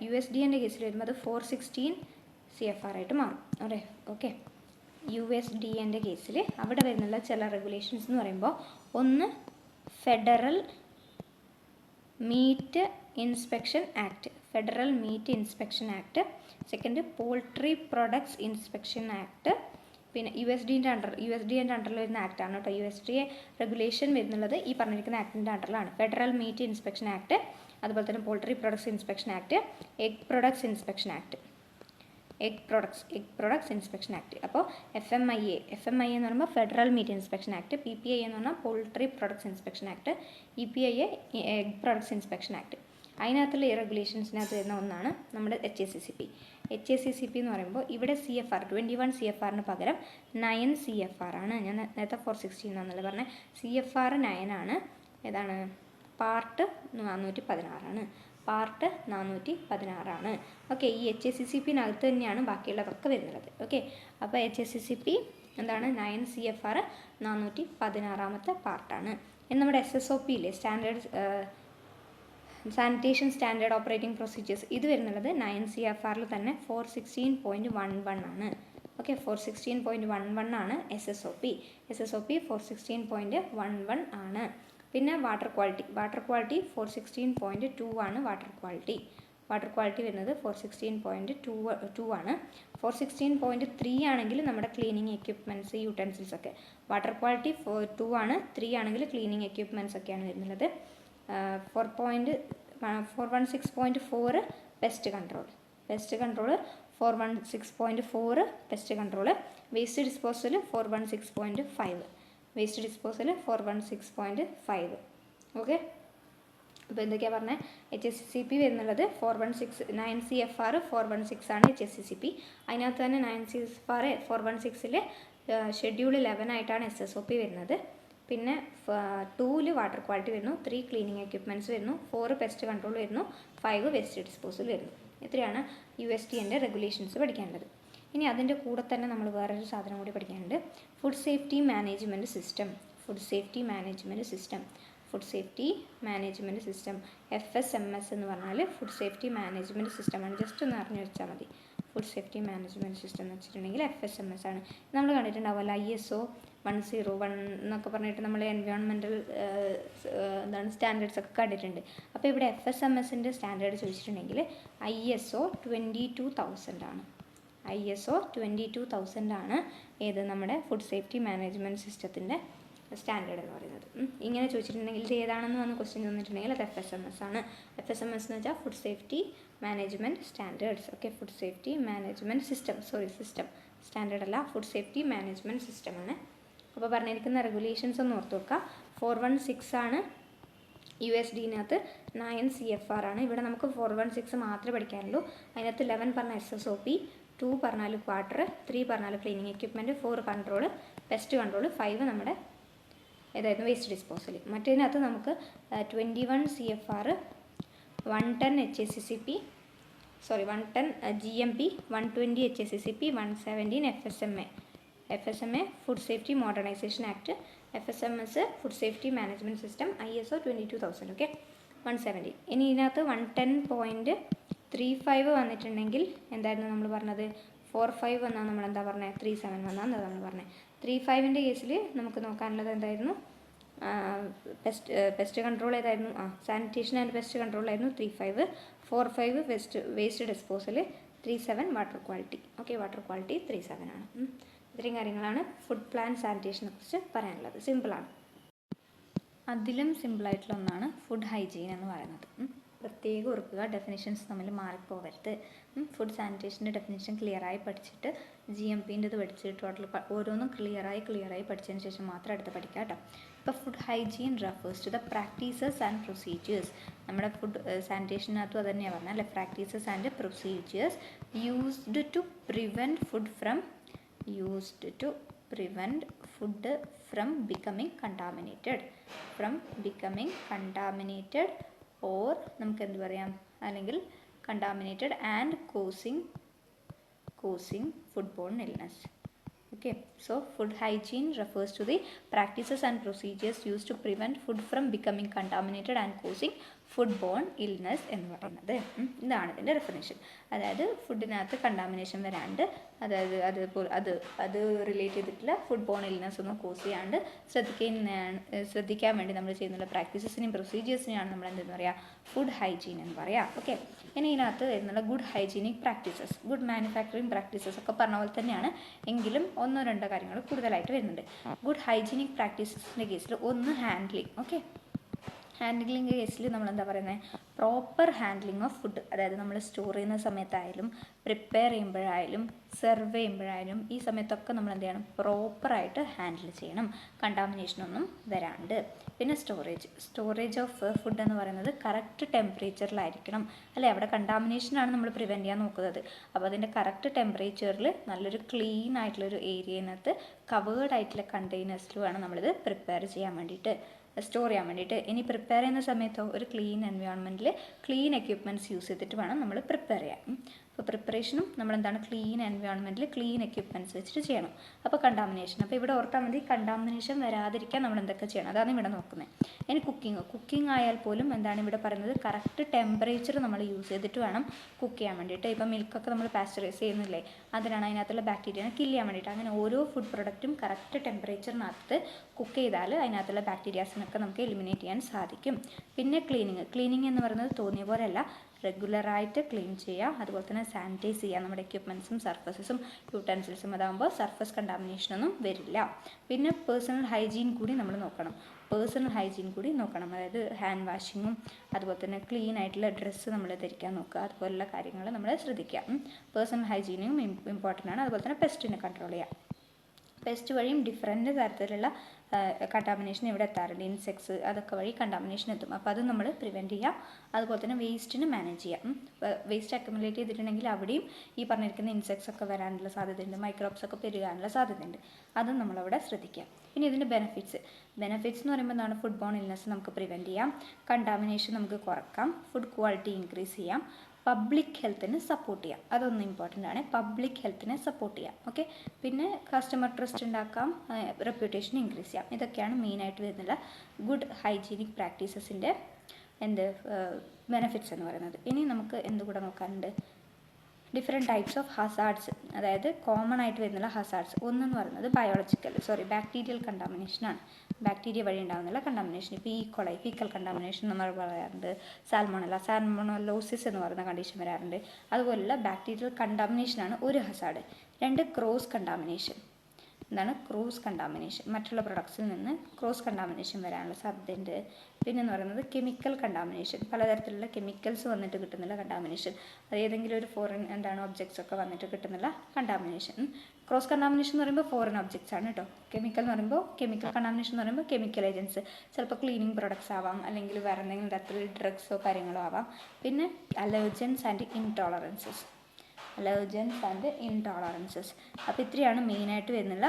USDAൻ്റെ കേസിൽ വരുമ്പോൾ അത് 416 CFR ആയിട്ട് മാറും. അതെ, ഓക്കെ. USDAൻ്റെ കേസിൽ അവിടെ വരുന്നുള്ള ചില റെഗുലേഷൻസ് എന്ന് പറയുമ്പോൾ, ഒന്ന് federal meat inspection act, federal meat inspection act. Second poultry products inspection act. പിന്നെ USDൻ്റെ അണ്ടറിൽ വരുന്ന ആക്ടാണ് കേട്ടോ. USDA റെഗുലേഷൻ വരുന്നുള്ളത് ഈ പറഞ്ഞിരിക്കുന്ന ആക്ടിൻ്റെ അണ്ടറിലാണ്. ഫെഡറൽ മീറ്റ് ഇൻസ്പെക്ഷൻ ആക്ട്, അതുപോലെ തന്നെ poultry products inspection act, egg products inspection act, egg products inspection act. അപ്പോൾ FMIA എന്ന് പറയുമ്പോൾ federal meat inspection act, PPIA എന്ന് പറഞ്ഞാൽ poultry products inspection act, EPIA egg products inspection act. അതിനകത്തുള്ള ഈ റെഗുലേഷൻസിനകത്ത് വരുന്ന ഒന്നാണ് നമ്മുടെ HACCP. HACCP എന്ന് പറയുമ്പോൾ ഇവിടെ CFR 21 CFRന് പകരം 9 CFR ആണ്. ഞാൻ നേരത്തെ 416 എന്നല്ലേ പറഞ്ഞത്. CFR 9 ആണ്. ഏതാണ്? പാർട്ട് 416 ആണ്. പാർട്ട് 416 ആണ്. ഓക്കെ, ഈ HACCPനകത്ത് തന്നെയാണ് ബാക്കിയുള്ളതൊക്കെ വരുന്നത്. ഓക്കെ, അപ്പോൾ HACCP എന്താണ്? 9 CFR 416ാമത്തെ പാർട്ടാണ്. ഇനി നമ്മുടെ SSOP ഇല്ലേ, സാനിറ്റേഷൻ സ്റ്റാൻഡേർഡ് ഓപ്പറേറ്റിംഗ് പ്രൊസീജിയേഴ്സ്, ഇത് വരുന്നുള്ളത് 9 CFRൽ തന്നെ 416.11 ആണ്. ഓക്കെ, 416.11 ആണ് SSOP 416.11 ആണ്. പിന്നെ വാട്ടർ ക്വാളിറ്റി 416.2 ആണ്. വാട്ടർ ക്വാളിറ്റി വരുന്നത് 416.2 ആണ്. 416.3 ആണെങ്കിൽ നമ്മുടെ ക്ലീനിങ് എക്യുപ്മെൻറ്റ്സ്, യൂട്ടൻസിൽസ് ഒക്കെ. വാട്ടർ ക്വാളിറ്റി 2 ആണ്, 3 ആണെങ്കിൽ ക്ലീനിങ് എക്യുപ്മെൻറ്റ്സ് ഒക്കെയാണ് വരുന്നത്. 416.4 pest control 416.4 pest control. Waste disposal 416.5. Okay, അപ്പോൾ എന്തൊക്കെയാണ് പറഞ്ഞത്? HACCP വരുന്നുള്ളത് 9 CFR 416 ആണ് HACCP. അതിനകത്ത് തന്നെ 9 CFR 416ൽ ഷെഡ്യൂൾ 11 ആയിട്ടാണ് SSOP വരുന്നത്. പിന്നെ 2ൽ വാട്ടർ ക്വാളിറ്റി വരുന്നു, 3 ക്ലീനിങ് എക്യുപ്മെൻറ്റ്സ് വരുന്നു, 4 പെസ്റ്റ് കൺട്രോൾ വരുന്നു, 5 വേസ്റ്റ് ഡിസ്പോസൽ വരുന്നു. ഇത്രയാണ് USDൻ്റെ റെഗുലേഷൻസ് പഠിക്കേണ്ടത്. ഇനി അതിൻ്റെ കൂടെ തന്നെ നമ്മൾ വേറൊരു സാധനം കൂടി പഠിക്കാനുണ്ട്. Food safety management system. FSMS എന്ന് പറഞ്ഞാൽ ഫുഡ് സേഫ്റ്റി മാനേജ്മെൻറ്റ് സിസ്റ്റമാണ്. ജസ്റ്റ് ഒന്ന് അറിഞ്ഞു വെച്ചാൽ മതി. ഫുഡ് സേഫ്റ്റി മാനേജ്മെൻറ്റ് സിസ്റ്റം എന്ന് വെച്ചിട്ടുണ്ടെങ്കിൽ FSMS ആണ്. നമ്മൾ കണ്ടിട്ടുണ്ടാവുമല്ലോ ISO 101 എന്നൊക്കെ പറഞ്ഞിട്ട് നമ്മൾ എൻവയോൺമെൻറ്റൽ സ്റ്റാൻഡേർഡ്സ് ഒക്കെ കണ്ടിട്ടുണ്ട്. അപ്പോൾ ഇവിടെ FSMSൻ്റെ സ്റ്റാൻഡേർഡ് ചോദിച്ചിട്ടുണ്ടെങ്കിൽ ISO 22000 ആണ്. ISO 22000 ആണ് ഏത് നമ്മുടെ ഫുഡ് സേഫ്റ്റി മാനേജ്മെൻറ്റ് സിസ്റ്റത്തിൻ്റെ സ്റ്റാൻഡേർഡ് എന്ന് പറയുന്നത്. ഇങ്ങനെ ചോദിച്ചിട്ടുണ്ടെങ്കിൽ ഇത് ഏതാണെന്ന് വന്ന് ക്വസ്റ്റ്യൻ തന്നിട്ടുണ്ടെങ്കിൽ അത് FSMS ആണ്. FSMS എന്ന് വെച്ചാൽ food safety management standards. Okay, food safety management system standard അല്ല, ഫുഡ് സേഫ്റ്റി മാനേജ്മെൻറ്റ് സിസ്റ്റമാണ്. അപ്പോൾ പറഞ്ഞിരിക്കുന്ന റെഗുലേഷൻസ് ഒന്ന് ഓർത്ത് വെക്കുക. 416 ആണ് USDനകത്ത്, 9 CFR ആണ്. ഇവിടെ നമുക്ക് 416 മാത്രമേ പഠിക്കാനുള്ളൂ. അതിനകത്ത് 11 പറഞ്ഞാൽ SSOP, 2 പറഞ്ഞാൽ വാട്ടർ, 3 പറഞ്ഞാൽ cleaning equipment, 4 control pest control, 5 നമ്മുടെ ഏതായിരുന്നു വേസ്റ്റ് ഡിസ്പോസൽ. മറ്റേതിനകത്ത് നമുക്ക് 21 CFR 110 HACCP 110 GMP, 120 HACCP, 117 FSMA food safety modernisation act, FSMS food safety management system, ISO 22000. Okay, 117. ഇനി ഇതിനകത്ത് 110.35 വന്നിട്ടുണ്ടെങ്കിൽ എന്തായിരുന്നു നമ്മൾ പറഞ്ഞത്? 45 വന്നാൽ നമ്മൾ എന്താ പറഞ്ഞത്? 37 വന്നാൽ എന്താ നമ്മൾ പറഞ്ഞത്? 35ൻ്റെ കേസിൽ നമുക്ക് നോക്കാനുള്ളത് എന്തായിരുന്നു? പെസ്റ്റ് കൺട്രോൾ ഏതായിരുന്നു? സാനിറ്റേഷൻ ആൻഡ് പെസ്റ്റ് കൺട്രോൾ ആയിരുന്നു 35. 45 waste disposal, 37 water quality. Okay, water quality 37 ആണ്. ഇത്രയും കാര്യങ്ങളാണ് ഫുഡ് പ്ലാൻ സാനിറ്റേഷനെ കുറിച്ച് പറയാനുള്ളത്. സിമ്പിളാണ്. അതിലും സിമ്പിളായിട്ടുള്ള ഒന്നാണ് ഫുഡ് ഹൈജീൻ എന്ന് പറയുന്നത്. പ്രത്യേകം ഓർക്കുക, ഡെഫിനിഷൻസ് തമ്മിൽ മാറിപ്പോകരുത്. ഫുഡ് സാനിറ്റേഷൻ്റെ ഡെഫിനിഷൻ ക്ലിയറായി പഠിച്ചിട്ട് GMPൻ്റെത് പഠിച്ചിട്ട് ഓരോന്നും ക്ലിയറായി പഠിച്ചതിന് ശേഷം മാത്രം അടുത്ത് പഠിക്കുക കേട്ടോ. ഇപ്പോൾ food hygiene refers to the practices and procedures. നമ്മുടെ ഫുഡ് സാനിറ്റേഷനകത്തും അത് തന്നെയാണ് പറഞ്ഞാൽ അല്ലേ? Practices and procedures used to prevent food from becoming contaminated or നമുക്ക് എന്ത് പറയാം, അല്ലെങ്കിൽ contaminated and causing foodborne illness. Okay, so food hygiene refers to the practices and procedures used to prevent food from becoming contaminated and causing food borne illness എന്ന് പറയുന്നത്. ഇതാണ് ഇതിൻ്റെ definition. അതായത് ഫുഡിനകത്ത് contamination വരാണ്ട്, അതായത് അത് റിലേറ്റ് ചെയ്തിട്ടുള്ള ഫുഡ് ബോൺ ഇൽനെസ് ഒന്നും കോസ് ചെയ്യാണ്ട് ശ്രദ്ധിക്കാൻ വേണ്ടി നമ്മൾ ചെയ്യുന്നുള്ള പ്രാക്ടീസസിനെയും പ്രൊസീജിയേഴ്സിനെയാണ് നമ്മൾ എന്തെന്ന് പറയുക, ഫുഡ് ഹൈജീൻ എന്ന് പറയാം. ഓക്കെ, ഇനി ഇതിനകത്ത് വരുന്നുള്ള good hygienic practices, good manufacturing practices ഒക്കെ പറഞ്ഞ പോലെ തന്നെയാണ്, എങ്കിലും ഒന്നോ രണ്ടോ കാര്യങ്ങൾ കൂടുതലായിട്ട് വരുന്നുണ്ട്. ഗുഡ് ഹൈജീനിക് പ്രാക്ടീസസിൻ്റെ കേസിൽ ഒന്ന് ഹാൻഡ്ലിങ്. ഓക്കെ, ഹാൻഡ്ലിങ് കേസിൽ നമ്മൾ എന്താ പറയുന്നത്, പ്രോപ്പർ ഹാൻഡ്ലിങ് ഓഫ് ഫുഡ്. അതായത് നമ്മൾ സ്റ്റോർ ചെയ്യുന്ന സമയത്തായാലും പ്രിപ്പയർ ചെയ്യുമ്പോഴായാലും സെർവ് ചെയ്യുമ്പോഴായാലും ഈ സമയത്തൊക്കെ നമ്മൾ എന്ത് ചെയ്യണം, പ്രോപ്പറായിട്ട് ഹാൻഡിൽ ചെയ്യണം, കണ്ടാമിനേഷനൊന്നും വരാണ്ട്. പിന്നെ സ്റ്റോറേജ് ഓഫ് ഫുഡ് എന്ന് പറയുന്നത് കറക്റ്റ് ടെമ്പറേച്ചറിലായിരിക്കണം. അല്ലേ, അവിടെ കണ്ടാമിനേഷനാണ് നമ്മൾ പ്രിവെൻറ്റ് ചെയ്യാൻ നോക്കുന്നത്. അപ്പോൾ അതിൻ്റെ കറക്റ്റ് ടെമ്പറേച്ചറിൽ നല്ലൊരു ക്ലീൻ ആയിട്ടുള്ളൊരു ഏരിയനകത്ത് കവേർഡ് ആയിട്ടുള്ള കണ്ടെയ്നേഴ്സിൽ വേണം നമ്മളിത് പ്രിപ്പയർ ചെയ്യാൻ വേണ്ടിയിട്ട്, സ്റ്റോർ ചെയ്യാൻ വേണ്ടിയിട്ട്. ഇനി പ്രിപ്പയർ ചെയ്യുന്ന സമയത്തോ ഒരു ക്ലീൻ എൻവയോൺമെൻറ്റിൽ ക്ലീൻ എക്യുപ്മെൻറ്റ്സ് യൂസ് ചെയ്തിട്ട് വേണം നമ്മൾ പ്രിപ്പയർ ചെയ്യാൻ. അപ്പോൾ പ്രിപ്പറേഷനും നമ്മളെന്താണ്, ക്ലീൻ എൻവയോൺമെൻറ്റിൽ ക്ലീൻ എക്യുപ്മെൻറ്റ്സ് വെച്ചിട്ട് ചെയ്യണം. അപ്പോൾ കണ്ടാമിനേഷൻ, അപ്പോൾ ഇവിടെ ഓർത്താൽ മതി, കണ്ടാമിനേഷൻ വരാതിരിക്കാൻ നമ്മൾ എന്തൊക്കെ ചെയ്യണം, അതാണ് ഇവിടെ നോക്കുന്നത്. ഇനി കുക്കിംഗ് ആയാൽ പോലും എന്താണ് ഇവിടെ പറയുന്നത്, കറക്റ്റ് ടെമ്പറേച്ചർ നമ്മൾ യൂസ് ചെയ്തിട്ട് വേണം കുക്ക് ചെയ്യാൻ വേണ്ടിയിട്ട്. ഇപ്പോൾ മിൽക്കൊക്കെ നമ്മൾ പാസ്ചറൈസ് ചെയ്യുന്നില്ലേ, അതിനാണ് അതിനകത്തുള്ള ബാക്ടീരിയനെ കില്ല് ചെയ്യാൻ വേണ്ടിയിട്ട്. അങ്ങനെ ഓരോ ഫുഡ് പ്രൊഡക്റ്റും കറക്റ്റ് ടെമ്പറേച്ചറിനകത്ത് കുക്ക് ചെയ്താൽ അതിനകത്തുള്ള ബാക്ടീരിയാസിനൊക്കെ നമുക്ക് എലിമിനേറ്റ് ചെയ്യാൻ സാധിക്കും. പിന്നെ ക്ലീനിങ് എന്ന് പറയുന്നത് തോന്നിയ പോലെയല്ല, റെഗുലറായിട്ട് ക്ലീൻ ചെയ്യുക, അതുപോലെ തന്നെ സാനിറ്റൈസ് ചെയ്യുക നമ്മുടെ എക്യുപ്മെൻറ്റ്സും സർഫസസും യൂട്ടൻസിൽസും. അതാകുമ്പോൾ സർഫസ് കണ്ടാമിനേഷനൊന്നും വരില്ല. പിന്നെ പേഴ്സണൽ ഹൈജീൻ കൂടി നമ്മൾ നോക്കണം. അതായത് ഹാൻഡ് വാഷിങ്ങും അതുപോലെ തന്നെ ക്ലീൻ ആയിട്ടുള്ള ഡ്രസ്സ് നമ്മൾ ധരിക്കാൻ നോക്കുക, അതുപോലുള്ള കാര്യങ്ങൾ നമ്മൾ ശ്രദ്ധിക്കുക. പേഴ്സണൽ ഹൈജീനും ഇമ്പോർട്ടൻ്റ് ആണ്. അതുപോലെ തന്നെ പെസ്റ്റിനെ കൺട്രോൾ ചെയ്യുക. പെസ്റ്റ് വഴിയും ഡിഫറെൻറ്റ് തരത്തിലുള്ള കണ്ടാമിനേഷൻ ഇവിടെ എത്താറുണ്ട്. ഇൻസെക്ട്സ് അതൊക്കെ വഴി കണ്ടാമിനേഷൻ എത്തും. അപ്പോൾ അത് നമ്മൾ പ്രിവെൻറ്റ് ചെയ്യുക. അതുപോലെ തന്നെ വേസ്റ്റിന് മാനേജ് ചെയ്യാം. വേസ്റ്റ് അക്യുമുലേറ്റ് ചെയ്തിട്ടുണ്ടെങ്കിൽ അവിടെയും ഈ പറഞ്ഞിരിക്കുന്ന ഇൻസെക്ട്സ് ഒക്കെ വരാനുള്ള സാധ്യതയുണ്ട്, മൈക്രോബ്സ് ഒക്കെ പെരുകാനുള്ള സാധ്യതയുണ്ട്. അതും നമ്മളവിടെ ശ്രദ്ധിക്കാം. ഇനി ഇതിൻ്റെ ബെനിഫിറ്റ്സ് എന്ന് പറയുമ്പോൾ എന്താണ്, ഫുഡ് ബോൺ ഇൽനെസ് നമുക്ക് പ്രിവെൻറ്റ് ചെയ്യാം, കണ്ടാമിനേഷൻ നമുക്ക് കുറക്കാം, ഫുഡ് ക്വാളിറ്റി ഇൻക്രീസ് ചെയ്യാം, പബ്ലിക് ഹെൽത്തിനെ സപ്പോർട്ട് ചെയ്യാം. അതൊന്നും ഇമ്പോർട്ടൻ്റ് ആണ്, പബ്ലിക് ഹെൽത്തിനെ സപ്പോർട്ട് ചെയ്യാം. ഓക്കെ, പിന്നെ കസ്റ്റമർ ട്രസ്റ്റ് ഉണ്ടാക്കാം, റെപ്യൂട്ടേഷൻ ഇൻക്രീസ് ചെയ്യാം. ഇതൊക്കെയാണ് മെയിനായിട്ട് വരുന്നുള്ള ഗുഡ് ഹൈജീനിക് പ്രാക്ടീസസിൻ്റെ ബെനിഫിറ്റ്സ് എന്ന് പറയുന്നത്. ഇനി നമുക്ക് എന്തുകൂടെ നോക്കാനുണ്ട്, ഡിഫറെൻറ്റ് ടൈപ്സ് ഓഫ് ഹസാർഡ്സ്, അതായത് കോമൺ ആയിട്ട് വരുന്നുള്ള ഹസാർഡ്സ്. ഒന്നെന്ന് പറയുന്നത് ബാക്ടീരിയൽ കണ്ടാമിനേഷനാണ്. ബാക്ടീരിയ വഴി ഉണ്ടാകുന്നുള്ള കണ്ടാമിനേഷൻ. ഇപ്പോൾ ഫീക്കൽ കണ്ടാമിനേഷൻ നമ്മൾ പറയാറുണ്ട്, സാൽമോണലോസിസ് എന്ന് പറയുന്ന കണ്ടീഷൻ വരാറുണ്ട്. അതുപോലുള്ള ബാക്ടീരിയൽ കണ്ടാമിനേഷനാണ് ഒരു ഹസാർഡ്. രണ്ട്, ക്രോസ് കണ്ടാമിനേഷൻ. മറ്റുള്ള പ്രൊഡക്ട്സിൽ നിന്ന് ക്രോസ് കണ്ടാമിനേഷൻ വരാനുള്ള സാധ്യതയുണ്ട്. പിന്നെന്ന് പറയുന്നത് കെമിക്കൽ കണ്ടാമിനേഷൻ, പലതരത്തിലുള്ള കെമിക്കൽസ് വന്നിട്ട് കിട്ടുന്നുള്ള കണ്ടാമിനേഷൻ, അത് ഏതെങ്കിലും ഒരു ഫോറിൻ ഒബ്ജക്ട്സ് ഒക്കെ വന്നിട്ട് കിട്ടുന്നുള്ള കണ്ടാമിനേഷൻ. ക്രോസ് കണ്ടാമിനേഷൻ എന്ന് പറയുമ്പോൾ ഫോറിൻ ഒബ്ജക്ട്സ് ആണ് കേട്ടോ. കെമിക്കൽ കണ്ടാമിനേഷൻ എന്ന് പറയുമ്പോൾ കെമിക്കൽ ഏജൻസ്, ചിലപ്പോൾ ക്ലീനിങ് പ്രൊഡക്ട്സ് ആവാം, അല്ലെങ്കിൽ വേറെ എന്തെങ്കിലും തരത്തിലുള്ള ഡ്രഗ്സോ കാര്യങ്ങളോ ആവാം. പിന്നെ അലർജൻസ് ആൻഡ് ഇൻടോളറൻസസ്. അപ്പോൾ ഇത്രയാണ് മെയിനായിട്ട് വരുന്നുള്ള